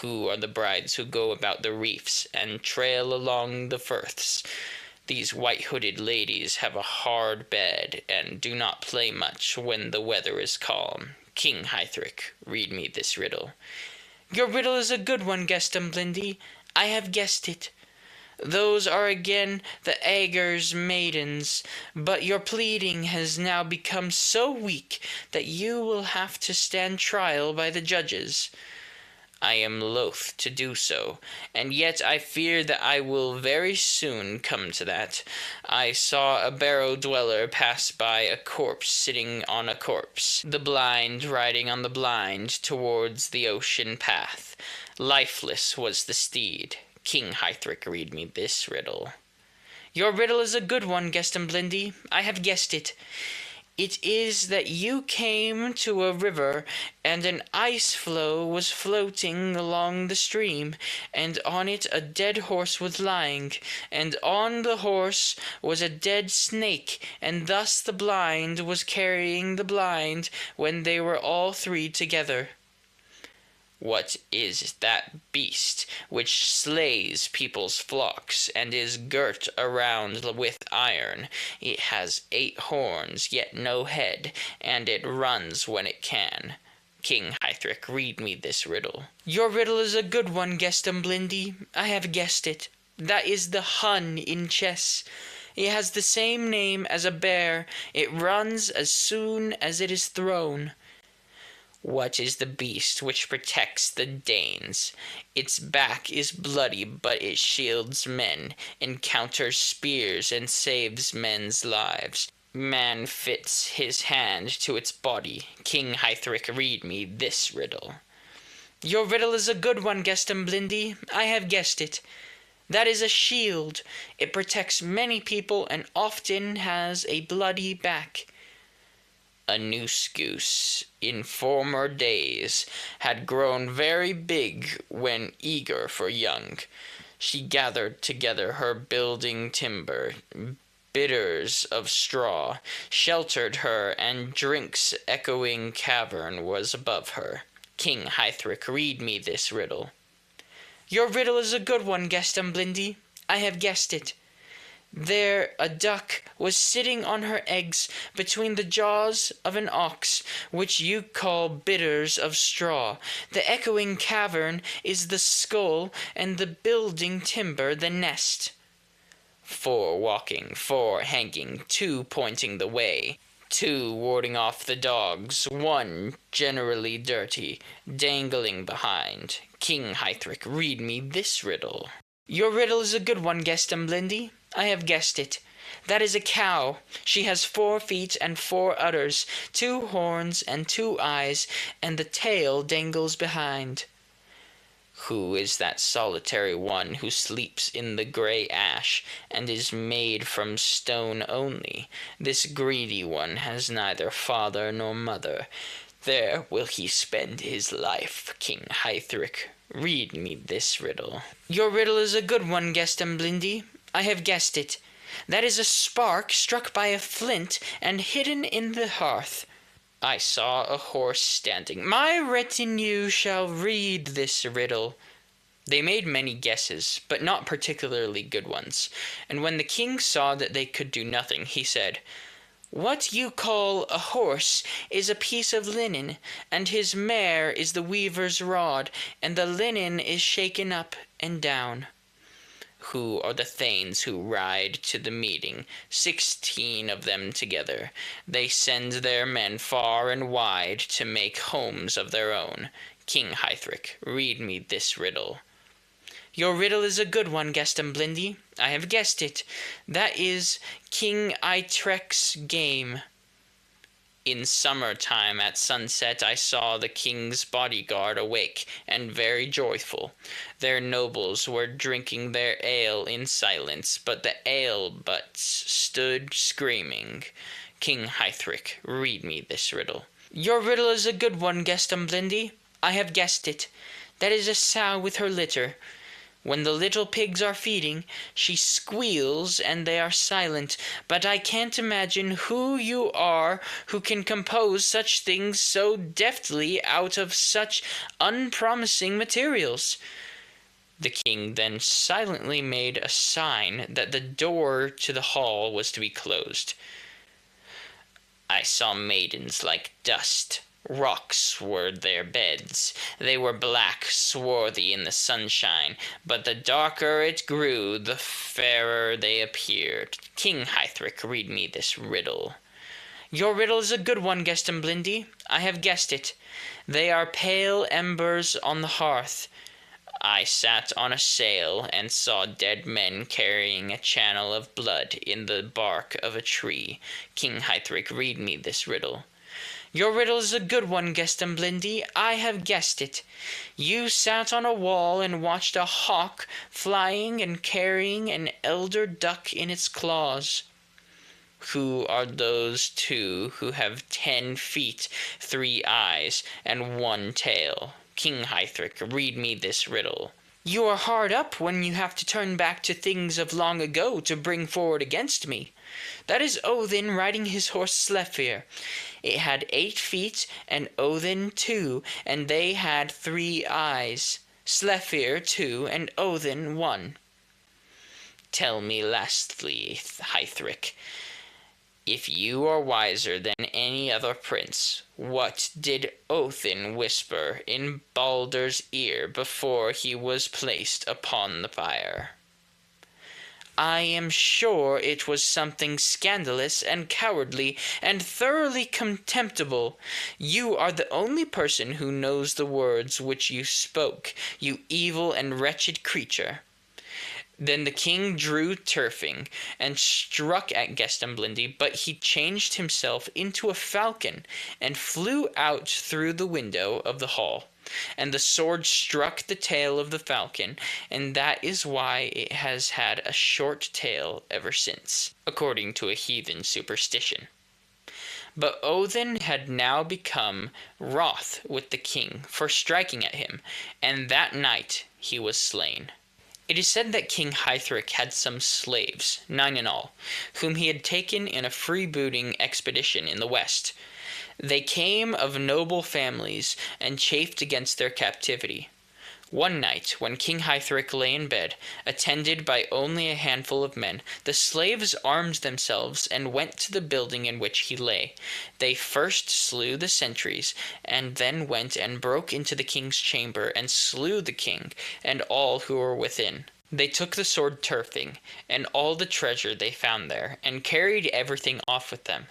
Who are the brides who go about the reefs and trail along the firths? These white-hooded ladies have a hard bed and do not play much when the weather is calm. King Heithrek, read me this riddle. Your riddle is a good one, Geston Blindy. I have guessed it. Those are again the Aegir's maidens, but your pleading has now become so weak that you will have to stand trial by the judges. I am loath to do so, and yet I fear that I will very soon come to that. I saw a barrow dweller pass by a corpse sitting on a corpse, the blind riding on the blind towards the ocean path. Lifeless was the steed. King Heithrek, read me this riddle. Your riddle is a good one, Geston Blindy. I have guessed it. It is that you came to a river, and an ice floe was floating along the stream, and on it a dead horse was lying, and on the horse was a dead snake, and thus the blind was carrying the blind when they were all three together. What is that beast which slays people's flocks and is girt around with iron? It has 8 horns, yet no head, and it runs when it can. King Heithrek, read me this riddle. Your riddle is a good one, Geston Blindy. I have guessed it. That is the Hun in chess. It has the same name as a bear. It runs as soon as it is thrown. What is the beast which protects the Danes? Its back is bloody, but it shields men, encounters spears, and saves men's lives. Man fits his hand to its body. King Heithrek, read me this riddle. Your riddle is a good one, Geston Blindy. I have guessed it. That is a shield. It protects many people and often has a bloody back. A noose goose in former days had grown very big when eager for young. She gathered together her building timber, bitters of straw, sheltered her, and drink's echoing cavern was above her. King Heithrek, read me this riddle. Your riddle is a good one, Geston Blindy. I have guessed it. There a duck was sitting on her eggs between the jaws of an ox, which you call bitters of straw. The echoing cavern is the skull, and the building timber the nest. 4 walking, 4 hanging, 2 pointing the way, 2 warding off the dogs, 1 generally dirty, dangling behind. King Heithrek, read me this riddle. Your riddle is a good one, Geston Blindy. I have guessed it. That is a cow. She has 4 feet and 4 udders, 2 horns and 2 eyes, and the tail dangles behind. Who is that solitary one who sleeps in the grey ash, and is made from stone only? This greedy one has neither father nor mother. There will he spend his life. King Heithrek, read me this riddle. Your riddle is a good one, Geston Blindy. I have guessed it. That is a spark struck by a flint and hidden in the hearth. I saw a horse standing. My retinue shall read this riddle. They made many guesses, but not particularly good ones, and when the king saw that they could do nothing, he said, "What you call a horse is a piece of linen, and his mare is the weaver's rod, and the linen is shaken up and down." Who are the thanes who ride to the meeting? 16 of them together. They send their men far and wide to make homes of their own. King Heithrek, read me this riddle. Your riddle is a good one, Gestam Blindi. I have guessed it. That is King Heithrek's game. In summer time at sunset I saw the king's bodyguard awake and very joyful. Their nobles were drinking their ale in silence, but the ale-butts stood screaming. King Heithrek, read me this riddle. Your riddle is a good one, Gestam Blindi. I have guessed it. That is a sow with her litter. When the little pigs are feeding, she squeals and they are silent, but I can't imagine who you are who can compose such things so deftly out of such unpromising materials. The king then silently made a sign that the door to the hall was to be closed. I saw maidens like dust. Rocks were their beds. They were black, swarthy in the sunshine, but the darker it grew, the fairer they appeared. King Heithrek, read me this riddle. Your riddle is a good one, Gestam Blindi. I have guessed it. They are pale embers on the hearth. I sat on a sail and saw dead men carrying a channel of blood in the bark of a tree. King Heithrek, read me this riddle. Your riddle is a good one, Gestam Blindi. I have guessed it. You sat on a wall and watched a hawk flying and carrying an elder duck in its claws. Who are those two who have 10 feet, 3 eyes, and 1 tail? King Heithrek, read me this riddle. You are hard up when you have to turn back to things of long ago to bring forward against me. That is Odin riding his horse Slefir. It had 8 feet, and Odin 2, and they had 3 eyes. Slefir 2, and Odin 1. Tell me lastly, Heithrek, if you are wiser than any other prince, what did Odin whisper in Baldur's ear before he was placed upon the fire? I am sure it was something scandalous and cowardly and thoroughly contemptible. You are the only person who knows the words which you spoke, you evil and wretched creature. Then the king drew turfing and struck at Gestam Blindi, but he changed himself into a falcon and flew out through the window of the hall. And the sword struck the tail of the falcon, and that is why it has had a short tail ever since, according to a heathen superstition. But Odin had now become wroth with the king for striking at him, and that night he was slain. It is said that King Heithrek had some slaves, 9 in all, whom he had taken in a freebooting expedition in the west. They came of noble families and chafed against their captivity. One night, when King Heithrek lay in bed, attended by only a handful of men, the slaves armed themselves and went to the building in which he lay. They first slew the sentries, and then went and broke into the king's chamber and slew the king and all who were within. They took the sword turfing, and all the treasure they found there, and carried everything off with them.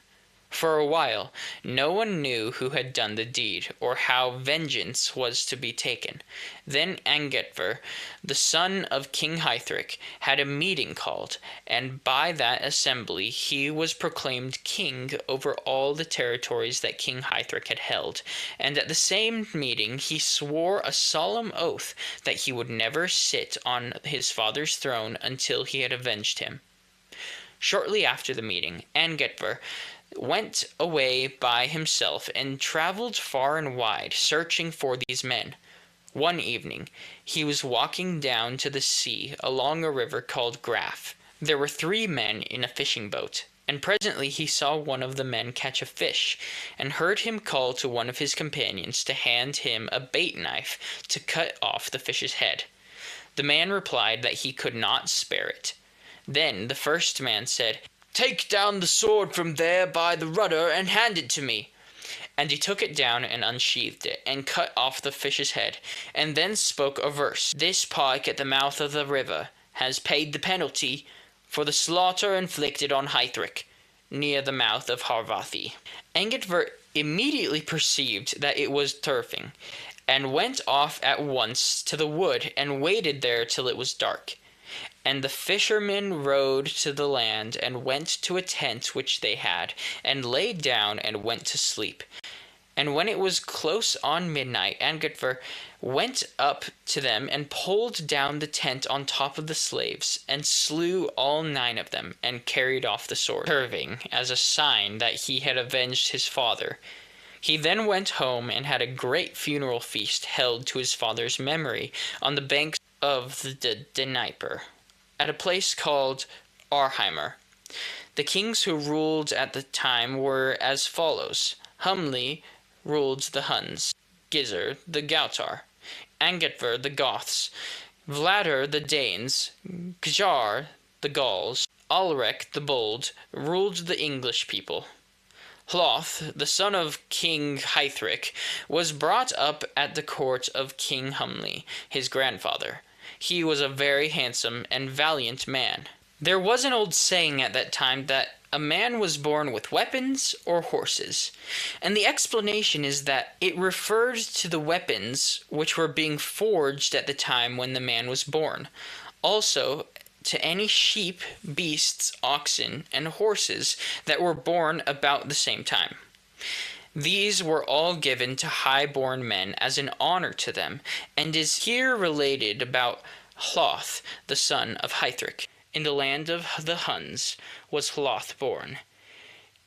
For a while, no one knew who had done the deed, or how vengeance was to be taken. Then Angetver, the son of King Heithrek, had a meeting called, and by that assembly he was proclaimed king over all the territories that King Heithrek had held, and at the same meeting he swore a solemn oath that he would never sit on his father's throne until he had avenged him. Shortly after the meeting, Angetver went away by himself and traveled far and wide, searching for these men. One evening, he was walking down to the sea along a river called Graf. There were 3 men in a fishing boat, and presently he saw one of the men catch a fish, and heard him call to one of his companions to hand him a bait knife to cut off the fish's head. The man replied that he could not spare it. Then the first man said, "Take down the sword from there by the rudder and hand it to me." And he took it down and unsheathed it, and cut off the fish's head, and then spoke a verse. "This pike at the mouth of the river has paid the penalty for the slaughter inflicted on Heithrek, near the mouth of Harvathi." Angetvert immediately perceived that it was Turfing, and went off at once to the wood, and waited there till it was dark. And the fishermen rowed to the land, and went to a tent which they had, and lay down and went to sleep. And when it was close on midnight, Angetvert went up to them, and pulled down the tent on top of the slaves, and slew all 9 of them, and carried off the sword, serving as a sign that he had avenged his father. He then went home, and had a great funeral feast held to his father's memory on the banks of the Dnieper, at a place called Arheimer. The kings who ruled at the time were as follows: Humli ruled the Huns, Gizer the Gautar, Angetvert the Goths, Vladar the Danes, Gjar the Gauls, Alrek the Bold ruled the English people. Hloth, the son of King Heithrek, was brought up at the court of King Humli, his grandfather. He was a very handsome and valiant man. There was an old saying at that time that a man was born with weapons or horses, and the explanation is that it referred to the weapons which were being forged at the time when the man was born. Also, to any sheep, beasts, oxen, and horses that were born about the same time. These were all given to high-born men as an honor to them, and is here related about Hloth, the son of Heithrek. In the land of the Huns was Hloth born,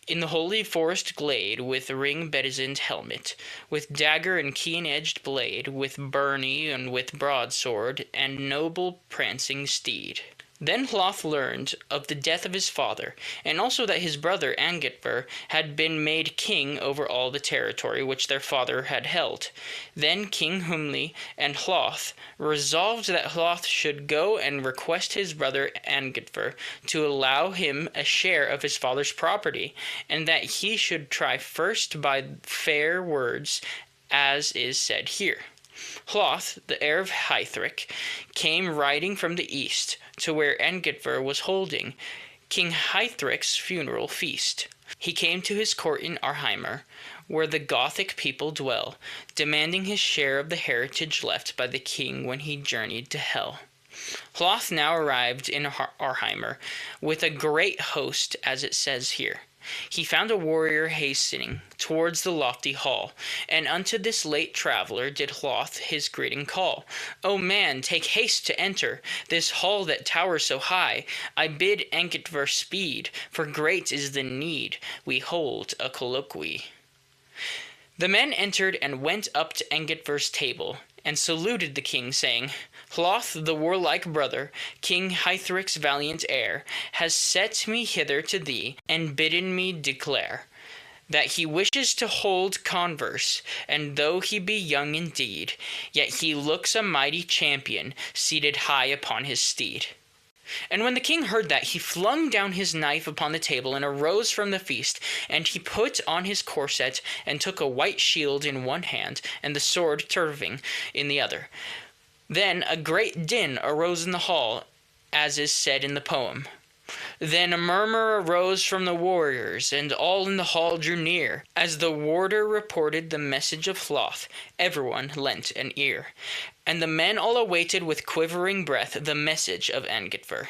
in the holy forest glade, with ring-bedizened helmet, with dagger and keen-edged blade, with byrnie and with broadsword, and noble prancing steed. Then Hloth learned of the death of his father, and also that his brother Angetvert had been made king over all the territory which their father had held. Then King Humli and Hloth resolved that Hloth should go and request his brother Angetvert to allow him a share of his father's property, and that he should try first by fair words, as is said here. Hloth, the heir of Heithrek, came riding from the east to where Angetvert was holding King Heithrek's funeral feast. He came to his court in Arheimer, where the Gothic people dwell, demanding his share of the heritage left by the king when he journeyed to Hel. Hloth now arrived in Arheimer with a great host, as it says here. He found a warrior hastening towards the lofty hall, and unto this late traveller did Hloth his greeting call. "O man, take haste to enter this hall that towers so high. I bid Angetvert speed, for great is the need. We hold a colloquy." The men entered and went up to Angetvert's table, and saluted the king, saying, "Hloth, the warlike brother, King Heithrek's valiant heir, has set me hither to thee, and bidden me declare that he wishes to hold converse, and though he be young indeed, yet he looks a mighty champion, seated high upon his steed." And when the king heard that, he flung down his knife upon the table, and arose from the feast, and he put on his corset, and took a white shield in one hand, and the sword Turving in the other. Then a great din arose in the hall, as is said in the poem. Then a murmur arose from the warriors, and all in the hall drew near. As the warder reported the message of Hloth, everyone lent an ear, and the men all awaited with quivering breath the message of Angetvert.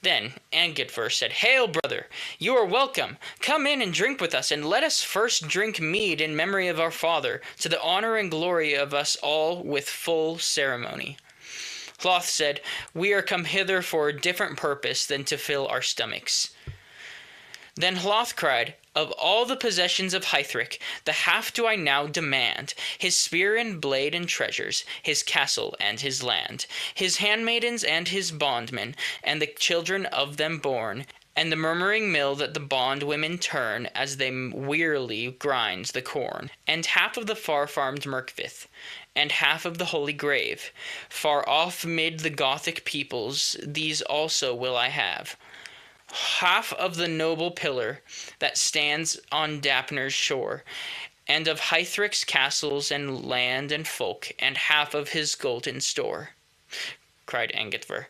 Then Angetvert said, "Hail, brother! You are welcome. Come in and drink with us, and let us first drink mead in memory of our father, to the honor and glory of us all, with full ceremony." Hloth said, "We are come hither for a different purpose than to fill our stomachs." Then Hloth cried, "Of all the possessions of Heithrek, the half do I now demand, his spear and blade and treasures, his castle and his land, his handmaidens and his bondmen, and the children of them born, and the murmuring mill that the bondwomen turn as they wearily grind the corn, and half of the far-farmed Merkvith, and half of the holy grave. Far off mid the Gothic peoples, these also will I have. Half of the noble pillar that stands on Dapner's shore, and of Heithrek's castles and land and folk, and half of his golden store," cried Angitvor.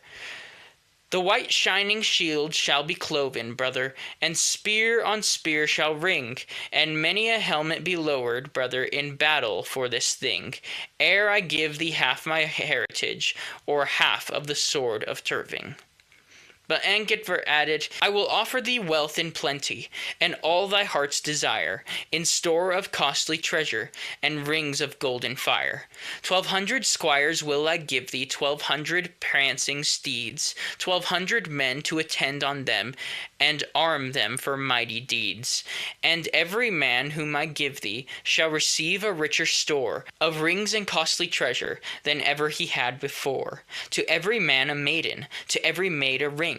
"The white shining shield shall be cloven, brother, and spear on spear shall ring, and many a helmet be lowered, brother, in battle for this thing, ere I give thee half my heritage, or half of the sword of Turving." But Angitvor added, "I will offer thee wealth in plenty, and all thy heart's desire, in store of costly treasure, and rings of golden fire. 1,200 squires will I give thee, 1,200 prancing steeds, 1,200 men to attend on them, and arm them for mighty deeds. And every man whom I give thee shall receive a richer store of rings and costly treasure than ever he had before. To every man a maiden, to every maid a ring.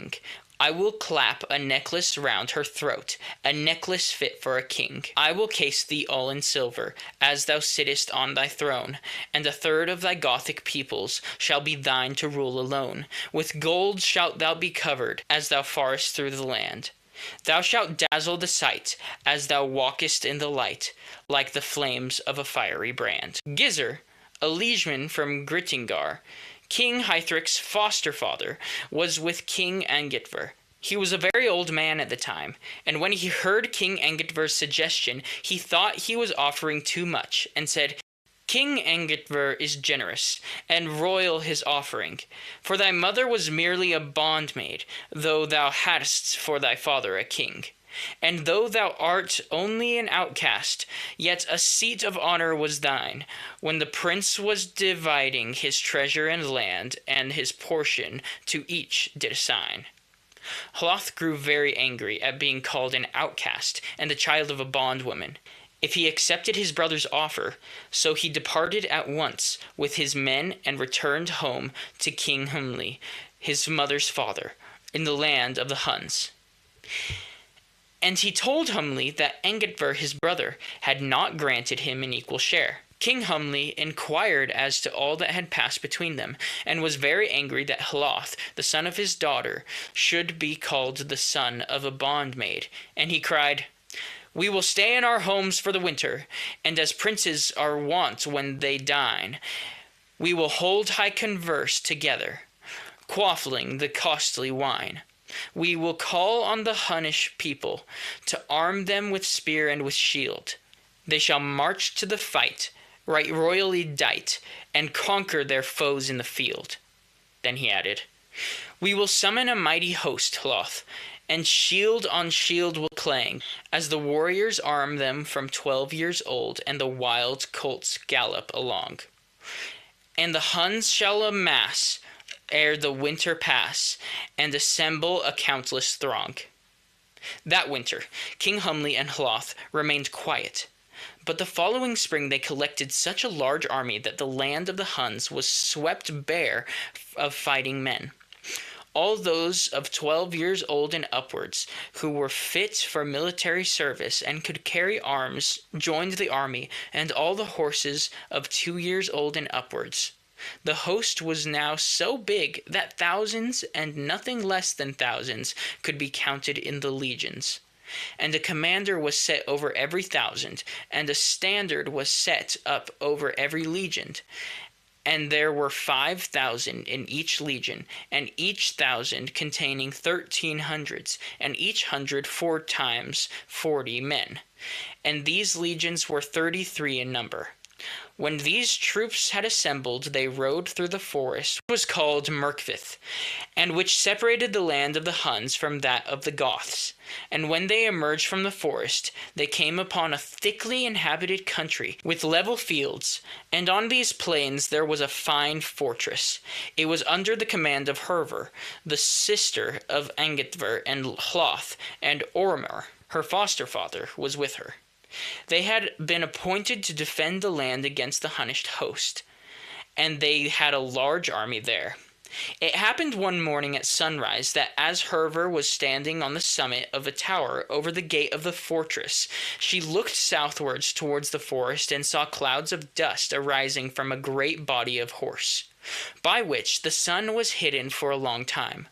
I will clap a necklace round her throat, a necklace fit for a king. I will case thee all in silver, as thou sittest on thy throne, and a third of thy Gothic peoples shall be thine to rule alone. With gold shalt thou be covered, as thou farest through the land. Thou shalt dazzle the sight, as thou walkest in the light, like the flames of a fiery brand." Gizur, a liegeman from Grittingar, King Heithrek's foster father, was with King Angitvor. He was a very old man at the time, and when he heard King Angitvor's suggestion, he thought he was offering too much, and said, "King Angitvor is generous, and royal his offering. For thy mother was merely a bondmaid, though thou hadst for thy father a king. And though thou art only an outcast, yet a seat of honor was thine, when the prince was dividing his treasure and land, and his portion to each did assign." Hloth grew very angry at being called an outcast and the child of a bondwoman. If he accepted his brother's offer, so he departed at once with his men and returned home to King Humli, his mother's father, in the land of the Huns. And he told Humli that Angitvor, his brother, had not granted him an equal share. King Humli inquired as to all that had passed between them, and was very angry that Hloth, the son of his daughter, should be called the son of a bondmaid. And he cried, "We will stay in our homes for the winter, and as princes are wont when they dine, we will hold high converse together, quaffing the costly wine. We will call on the Hunnish people to arm them with spear and with shield. They shall march to the fight, right royally dight, and conquer their foes in the field." Then he added, "We will summon a mighty host, Hloth, and shield on shield will clang, as the warriors arm them from 12 years old, and the wild colts gallop along. And the Huns shall amass ere the winter pass, and assemble a countless throng." That winter, King Humli and Hloth remained quiet, but the following spring they collected such a large army that the land of the Huns was swept bare of fighting men. All those of 12 years old and upwards, who were fit for military service and could carry arms, joined the army, and all the horses of 2 years old and upwards. The host was now so big that thousands and nothing less than thousands could be counted in the legions. And a commander was set over every 1,000, and a standard was set up over every legion. And there were 5,000 in each legion, and each 1,000 containing 1,300, and each 100 4 times 40 men. And these legions were 33 in number. When these troops had assembled, they rode through the forest, which was called Merkvith, and which separated the land of the Huns from that of the Goths. And when they emerged from the forest, they came upon a thickly inhabited country, with level fields, and on these plains there was a fine fortress. It was under the command of Hervör, the sister of Angitvor and Hloth and Ormur. Her foster father was with her. They had been appointed to defend the land against the Hunnish host, and they had a large army there. It happened one morning at sunrise that as Hervör was standing on the summit of a tower over the gate of the fortress, she looked southwards towards the forest and saw clouds of dust arising from a great body of horse, by which the sun was hidden for a long time.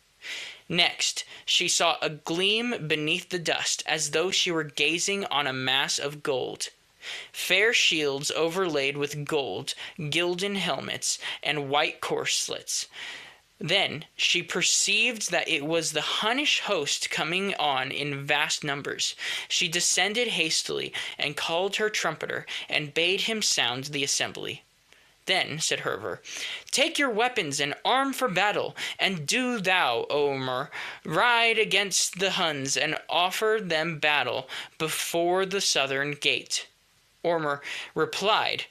Next, she saw a gleam beneath the dust, as though she were gazing on a mass of gold. Fair shields overlaid with gold, gilden helmets, and white corslets. Then she perceived that it was the Hunnish host coming on in vast numbers. She descended hastily, and called her trumpeter, and bade him sound the assembly. Then said Hervör, "Take your weapons and arm for battle, and do thou, Ormr, ride against the Huns and offer them battle before the southern gate." Ormr replied,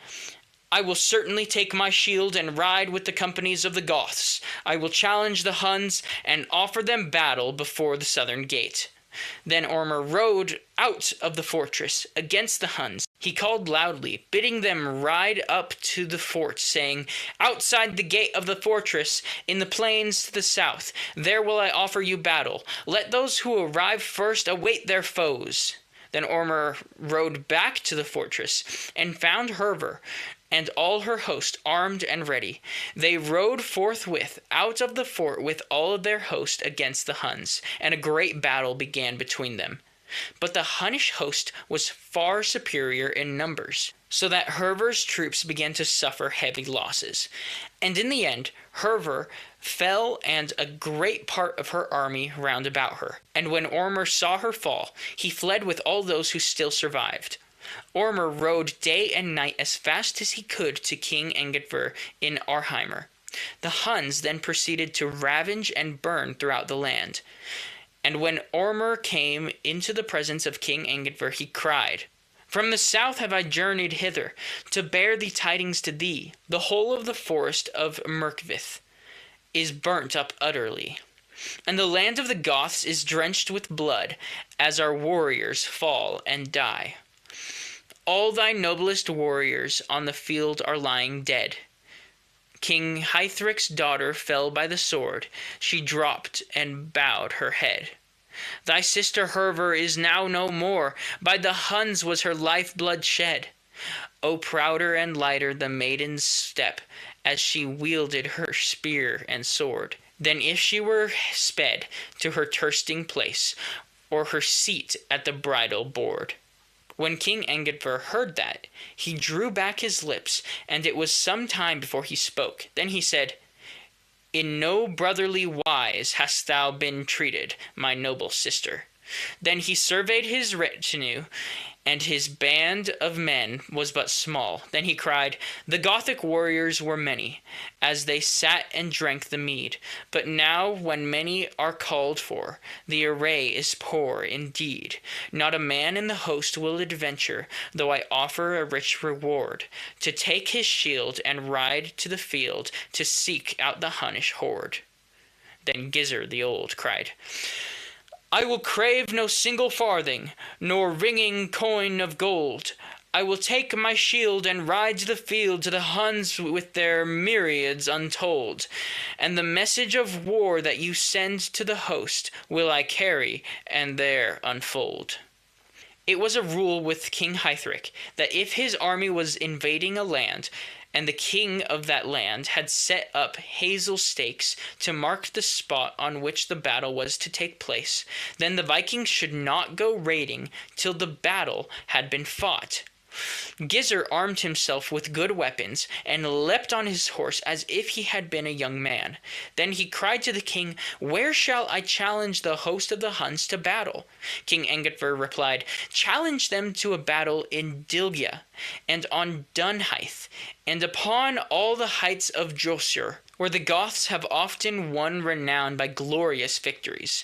"I will certainly take my shield and ride with the companies of the Goths. I will challenge the Huns and offer them battle before the southern gate." Then Ormr rode out of the fortress against the Huns. He called loudly, bidding them ride up to the fort, saying, "Outside the gate of the fortress, in the plains to the south, there will I offer you battle. Let those who arrive first await their foes." Then Ormr rode back to the fortress, and found Hervör and all her host armed and ready. They rode forthwith out of the fort with all of their host against the Huns, and a great battle began between them. But the Hunnish host was far superior in numbers, so that Hervör's troops began to suffer heavy losses. And in the end, Hervör fell, and a great part of her army round about her. And when Ormr saw her fall, he fled with all those who still survived. Ormr rode day and night as fast as he could to King Engifer in Arheimer. The Huns then proceeded to ravage and burn throughout the land. And when Ormr came into the presence of King Engifer, he cried, "From the south have I journeyed hither, to bear the tidings to thee. The whole of the forest of Myrkvith is burnt up utterly, and the land of the Goths is drenched with blood, as our warriors fall and die. All thy noblest warriors on the field are lying dead. King Heithrek's daughter fell by the sword. She dropped and bowed her head. Thy sister Hervör is now no more. By the Huns was her life-blood shed. O prouder and lighter the maiden's step, as she wielded her spear and sword, than if she were sped to her trysting place, or her seat at the bridal board." When King Engifer heard that, he drew back his lips, and it was some time before he spoke. Then he said, "In no brotherly wise hast thou been treated, my noble sister." Then he surveyed his retinue, and his band of men was but small. Then he cried, "The Gothic warriors were many, as they sat and drank the mead. But now, when many are called for, the array is poor indeed. Not a man in the host will adventure, though I offer a rich reward, to take his shield and ride to the field to seek out the Hunnish horde." Then Gizur the Old cried, "I will crave no single farthing, nor ringing coin of gold. I will take my shield and ride to the field to the Huns with their myriads untold. And the message of war that you send to the host will I carry and there unfold." It was a rule with King Heithrek that if his army was invading a land, and the king of that land had set up hazel stakes to mark the spot on which the battle was to take place, then the Vikings should not go raiding till the battle had been fought. Gizur armed himself with good weapons, and leapt on his horse as if he had been a young man. Then he cried to the king, "Where shall I challenge the host of the Huns to battle?" King Engifer replied, "Challenge them to a battle in Dilgia, and on Dunheith, and upon all the heights of Josur, where the Goths have often won renown by glorious victories."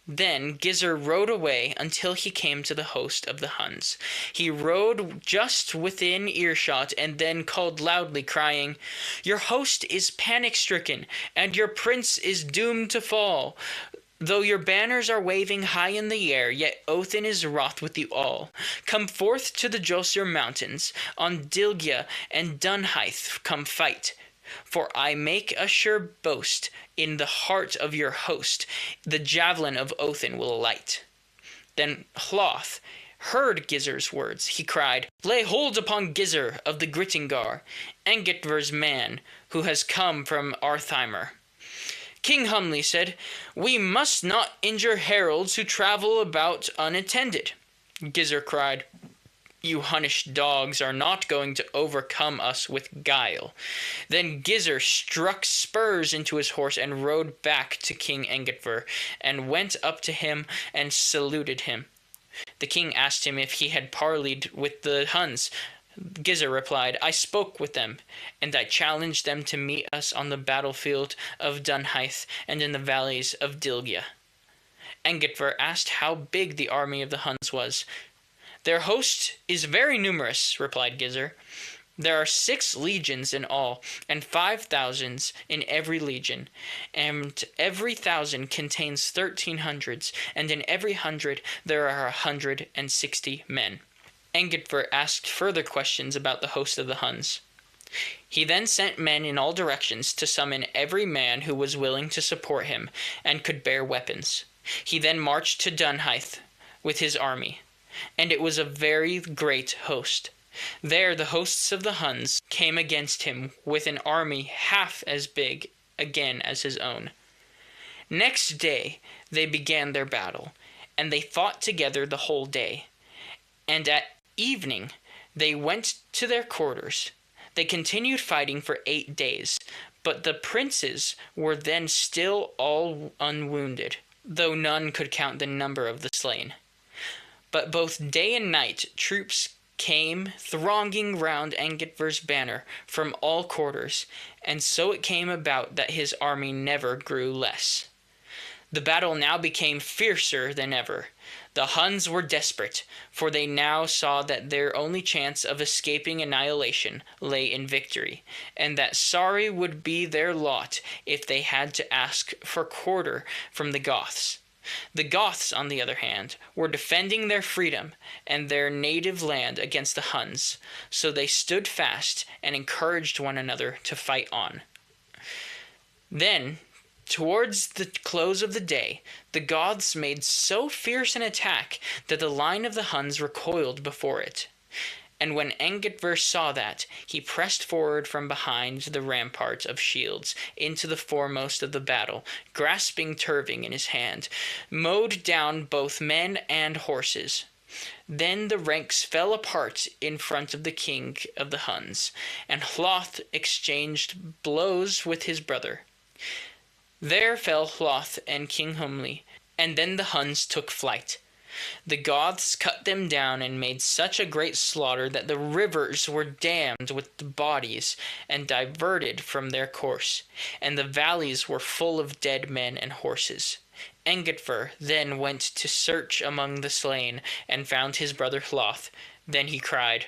Then Gizur rode away until he came to the host of the Huns. He rode just within earshot, and then called loudly, crying, "Your host is panic-stricken, and your prince is doomed to fall. Though your banners are waving high in the air, yet Othin is wroth with you all. Come forth to the Josir mountains, on Dilgia and Dunheith come fight. For I make a sure boast, in the heart of your host, the javelin of Othin will alight. Then Hloth heard Gizur's words. He cried, Lay hold upon Gizur of the Grittingar, Engitver's man, who has come from Artheimer. King Humley said, We must not injure heralds who travel about unattended. Gizur cried, You Hunnish dogs are not going to overcome us with guile. Then Gizur struck spurs into his horse and rode back to King Engitver, and went up to him and saluted him. The king asked him if he had parleyed with the Huns. Gizur replied, I spoke with them, and I challenged them to meet us on the battlefield of Dunheith and in the valleys of Dilgia. Engitver asked how big the army of the Huns was. Their host is very numerous, replied Gizur. There are 6 legions in all, and 5,000 in every legion, and every 1,000 contains 1,300, and in every 100 there are 160 men. Engitver asked further questions about the host of the Huns. He then sent men in all directions to summon every man who was willing to support him and could bear weapons. He then marched to Dunheith with his army, and it was a very great host. There the hosts of the Huns came against him with an army half as big again as his own. Next day they began their battle, and they fought together the whole day. And at evening they went to their quarters. They continued fighting for 8 days, but the princes were then still all unwounded, though none could count the number of the slain. But both day and night troops came thronging round Engitver's banner from all quarters, and so it came about that his army never grew less. The battle now became fiercer than ever. The Huns were desperate, for they now saw that their only chance of escaping annihilation lay in victory, and that sorry would be their lot if they had to ask for quarter from the Goths. The Goths, on the other hand, were defending their freedom and their native land against the Huns, so they stood fast and encouraged one another to fight on. Then, towards the close of the day, the Goths made so fierce an attack that the line of the Huns recoiled before it. And when Engitver saw that, he pressed forward from behind the rampart of shields into the foremost of the battle, grasping Turving in his hand, mowed down both men and horses. Then the ranks fell apart in front of the king of the Huns, and Hloth exchanged blows with his brother. There fell Hloth and King Humley, and then the Huns took flight. The Goths cut them down and made such a great slaughter that the rivers were dammed with the bodies and diverted from their course, and the valleys were full of dead men and horses. Engitver then went to search among the slain and found his brother Hloth. Then he cried,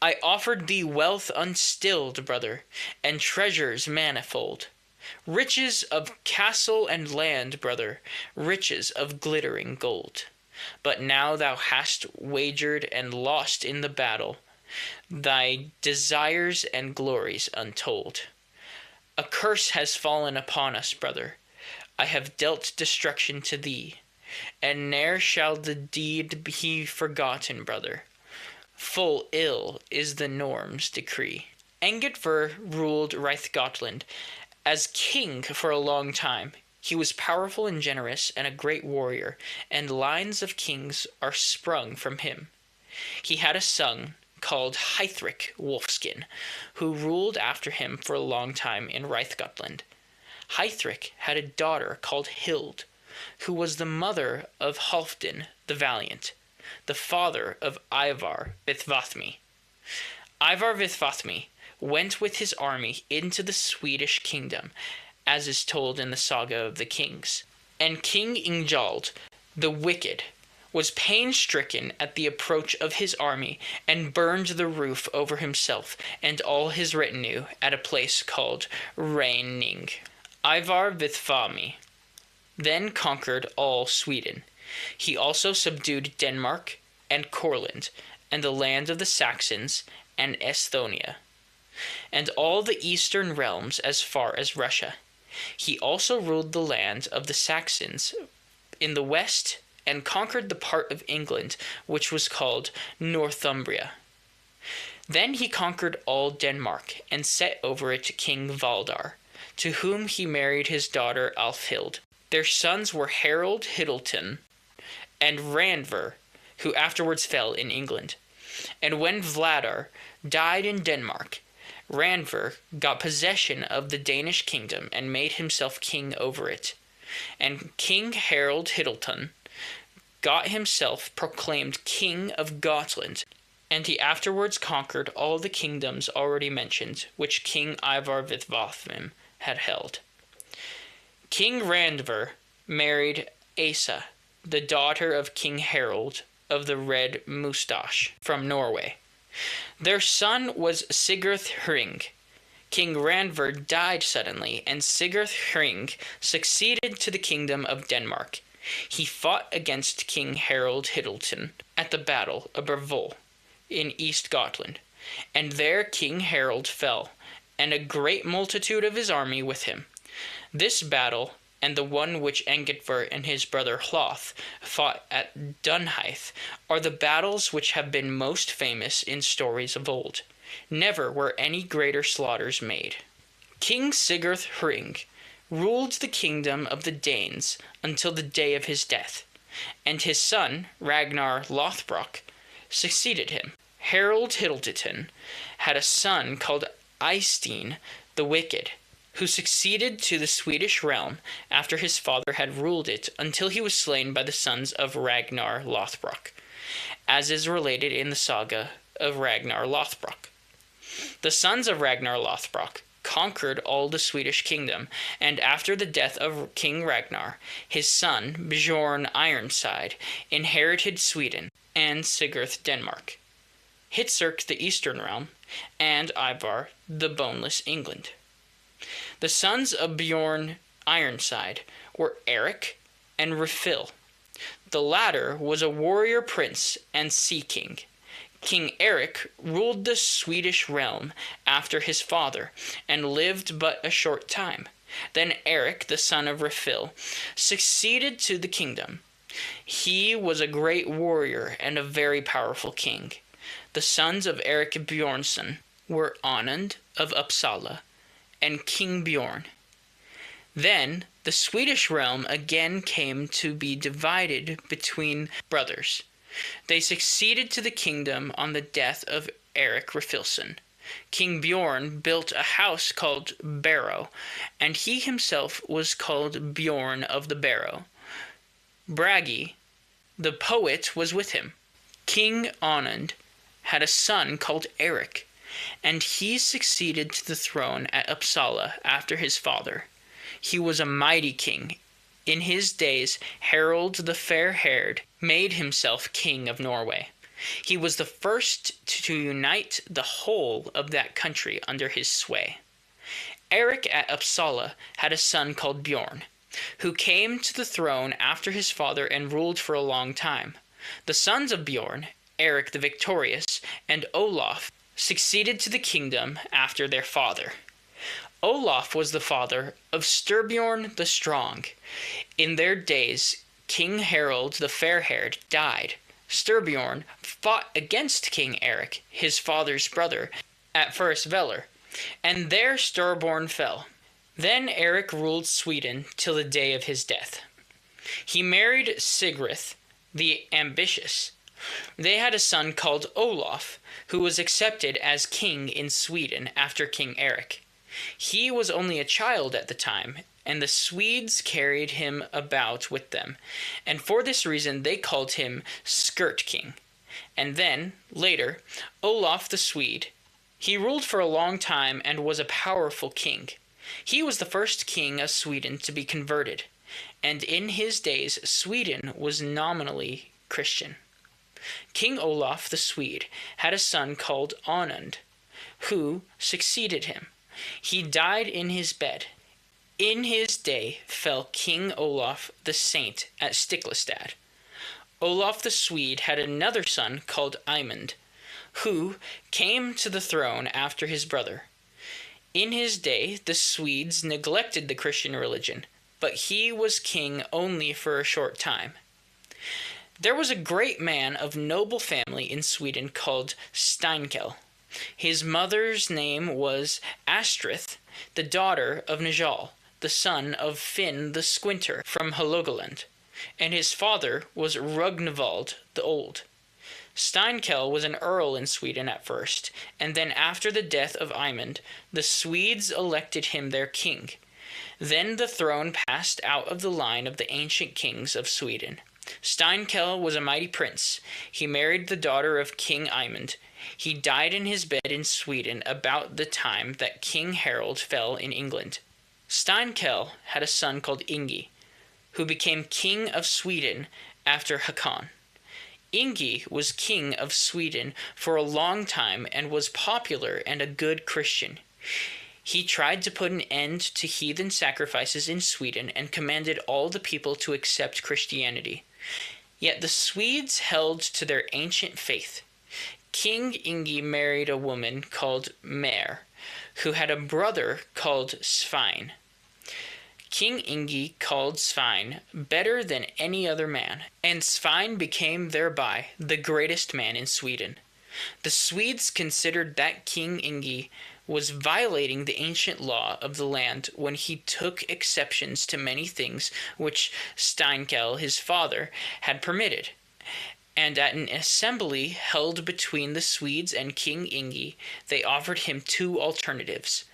I offered thee wealth unstilled, brother, and treasures manifold. Riches of castle and land, brother, riches of glittering gold. But now thou hast wagered and lost in the battle, thy desires and glories untold. A curse has fallen upon us, brother. I have dealt destruction to thee, and ne'er shall the deed be forgotten, brother. Full ill is the Norm's decree. Engitver ruled Reithgotland as king for a long time. He was powerful and generous and a great warrior, and lines of kings are sprung from him. He had a son called Heithrek Wolfskin, who ruled after him for a long time in Reithgotland. Heithrek had a daughter called Hild, who was the mother of Halfdan the Valiant, the father of Ivar Vithvathmi. Ivar Vithvathmi went with his army into the Swedish kingdom, as is told in the Saga of the Kings. And King Ingjald, the Wicked, was pain-stricken at the approach of his army, and burned the roof over himself and all his retinue at a place called Reyning. Ivar Vithvami then conquered all Sweden. He also subdued Denmark and Courland, and the land of the Saxons, and Estonia, and all the eastern realms as far as Russia. He also ruled the land of the Saxons in the west, and conquered the part of England which was called Northumbria. Then he conquered all Denmark, and set over it King Valdar, to whom he married his daughter Alfhild. Their sons were Harold Hiddleton and Randver, who afterwards fell in England. And when Vladar died in Denmark, Randver got possession of the Danish kingdom and made himself king over it. And King Harold Hiddleton got himself proclaimed king of Gotland, and he afterwards conquered all the kingdoms already mentioned, which King Ivar with Lotham had held. King Randver married Asa, the daughter of King Harold of the Red Moustache, from Norway. Their son was Sigurd Hring. King Randver died suddenly, and Sigurd Hring succeeded to the kingdom of Denmark. He fought against King Harold Hiddleton at the battle of Hervör in East Gotland, and there King Harold fell, and a great multitude of his army with him. This battle, and the one which Engedver and his brother Hloth fought at Dunheith, are the battles which have been most famous in stories of old. Never were any greater slaughters made. King Sigurd Hring ruled the kingdom of the Danes until the day of his death, and his son Ragnar Lothbrok succeeded him. Harold Hiddleton had a son called Eystein the Wicked, who succeeded to the Swedish realm after his father had ruled it until he was slain by the sons of Ragnar Lothbrok, as is related in the saga of Ragnar Lothbrok. The sons of Ragnar Lothbrok conquered all the Swedish kingdom, and after the death of King Ragnar, his son Bjorn Ironside inherited Sweden and Sigurd Denmark, Heithrek the eastern realm, and Ivar the boneless England. The sons of Bjorn Ironside were Eric and Rifil. The latter was a warrior prince and sea king. King Eric ruled the Swedish realm after his father, and lived but a short time. Then Eric, the son of Rifil, succeeded to the kingdom. He was a great warrior and a very powerful king. The sons of Eric Bjornsson were Anund of Uppsala and King Bjorn. Then the Swedish realm again came to be divided between brothers. They succeeded to the kingdom on the death of Eric Rifilsson. King Bjorn built a house called Barrow, and he himself was called Bjorn of the Barrow. Bragi, the poet, was with him. King Anund had a son called Eric, and he succeeded to the throne at Uppsala after his father. He was a mighty king. In his days, Harold the Fair-haired made himself king of Norway. He was the first to unite the whole of that country under his sway. Eric at Uppsala had a son called Bjorn, who came to the throne after his father and ruled for a long time. The sons of Bjorn, Eric the Victorious, and Olaf, succeeded to the kingdom after their father. Olaf was the father of Styrbjorn the Strong. In their days, King Harold the Fair-haired died. Styrbjorn fought against King Eric, his father's brother, at Furusvellir, and there Styrbjorn fell. Then Eric ruled Sweden till the day of his death. He married Sigrid the Ambitious. They had a son called Olaf, who was accepted as king in Sweden after King Eric. He was only a child at the time, and the Swedes carried him about with them, and for this reason they called him Skirt King. And then, later, Olaf the Swede. He ruled for a long time and was a powerful king. He was the first king of Sweden to be converted, and in his days Sweden was nominally Christian. King Olaf the Swede had a son called Anund, who succeeded him. He died in his bed. In his day fell King Olaf the Saint at Stiklestad. Olaf the Swede had another son called Eymund, who came to the throne after his brother. In his day the Swedes neglected the Christian religion, but he was king only for a short time. There was a great man of noble family in Sweden called Steinkel. His mother's name was Astrith, the daughter of Njal, the son of Finn the Squinter from Hålogaland, and his father was Rugnvald the Old. Steinkel was an earl in Sweden at first, and then after the death of Eymund, the Swedes elected him their king. Then the throne passed out of the line of the ancient kings of Sweden. Steinkel was a mighty prince. He married the daughter of King Eymund. He died in his bed in Sweden about the time that King Harold fell in England. Steinkel had a son called Ingi, who became king of Sweden after Hakon. Ingi was king of Sweden for a long time and was popular and a good Christian. He tried to put an end to heathen sacrifices in Sweden and commanded all the people to accept Christianity. Yet the Swedes held to their ancient faith. King Ingi married a woman called Mare, who had a brother called Svein. King Ingi called Svein better than any other man, and Svein became thereby the greatest man in Sweden. The Swedes considered that King Ingi was violating the ancient law of the land when he took exceptions to many things which Steinkel, his father, had permitted. And at an assembly held between the Swedes and King Ingi, they offered him two alternatives: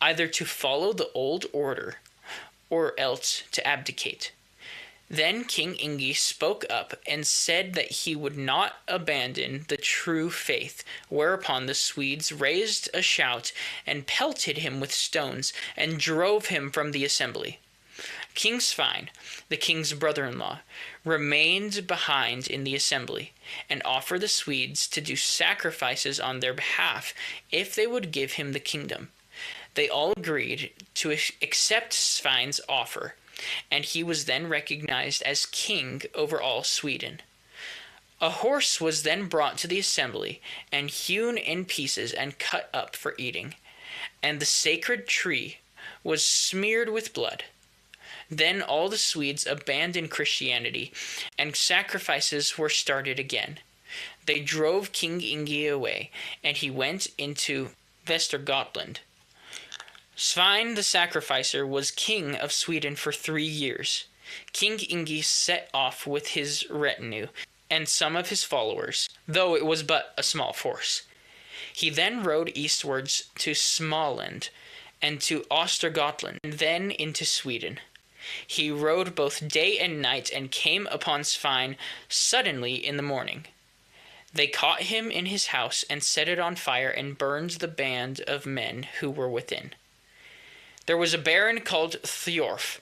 either to follow the old order, or else to abdicate. Then King Ingi spoke up and said that he would not abandon the true faith, whereupon the Swedes raised a shout and pelted him with stones and drove him from the assembly. King Svein, the king's brother-in-law, remained behind in the assembly and offered the Swedes to do sacrifices on their behalf if they would give him the kingdom. They all agreed to accept Svein's offer, and he was then recognized as king over all Sweden. A horse was then brought to the assembly and hewn in pieces and cut up for eating, and the sacred tree was smeared with blood. Then all the Swedes abandoned Christianity, and sacrifices were started again. They drove King Ingi away, and he went into Västergotland. Svein the sacrificer was king of Sweden for 3 years. King Ingi set off with his retinue and some of his followers, though it was but a small force. He then rode eastwards to Småland and to Östergötland, and then into Sweden. He rode both day and night and came upon Svein suddenly in the morning. They caught him in his house and set it on fire and burned the band of men who were within. There was a baron called Thjorf,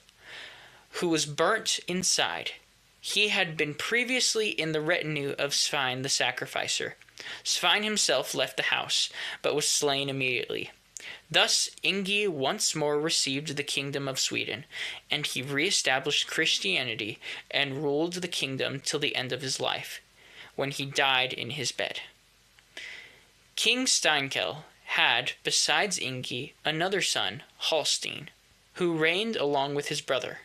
who was burnt inside. He had been previously in the retinue of Svein the sacrificer. Svein himself left the house, but was slain immediately. Thus Ingi once more received the kingdom of Sweden, and he re-established Christianity and ruled the kingdom till the end of his life, when he died in his bed. King Steinkel had, besides Ingi, another son, Halstein, who reigned along with his brother.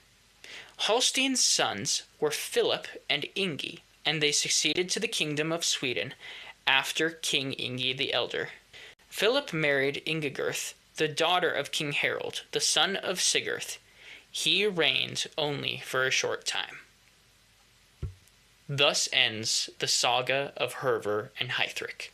Halstein's sons were Philip and Ingi, and they succeeded to the kingdom of Sweden after King Ingi the Elder. Philip married Ingigerd, the daughter of King Harold, the son of Sigurd. He reigned only for a short time. Thus ends the saga of Hervör and Heithrek.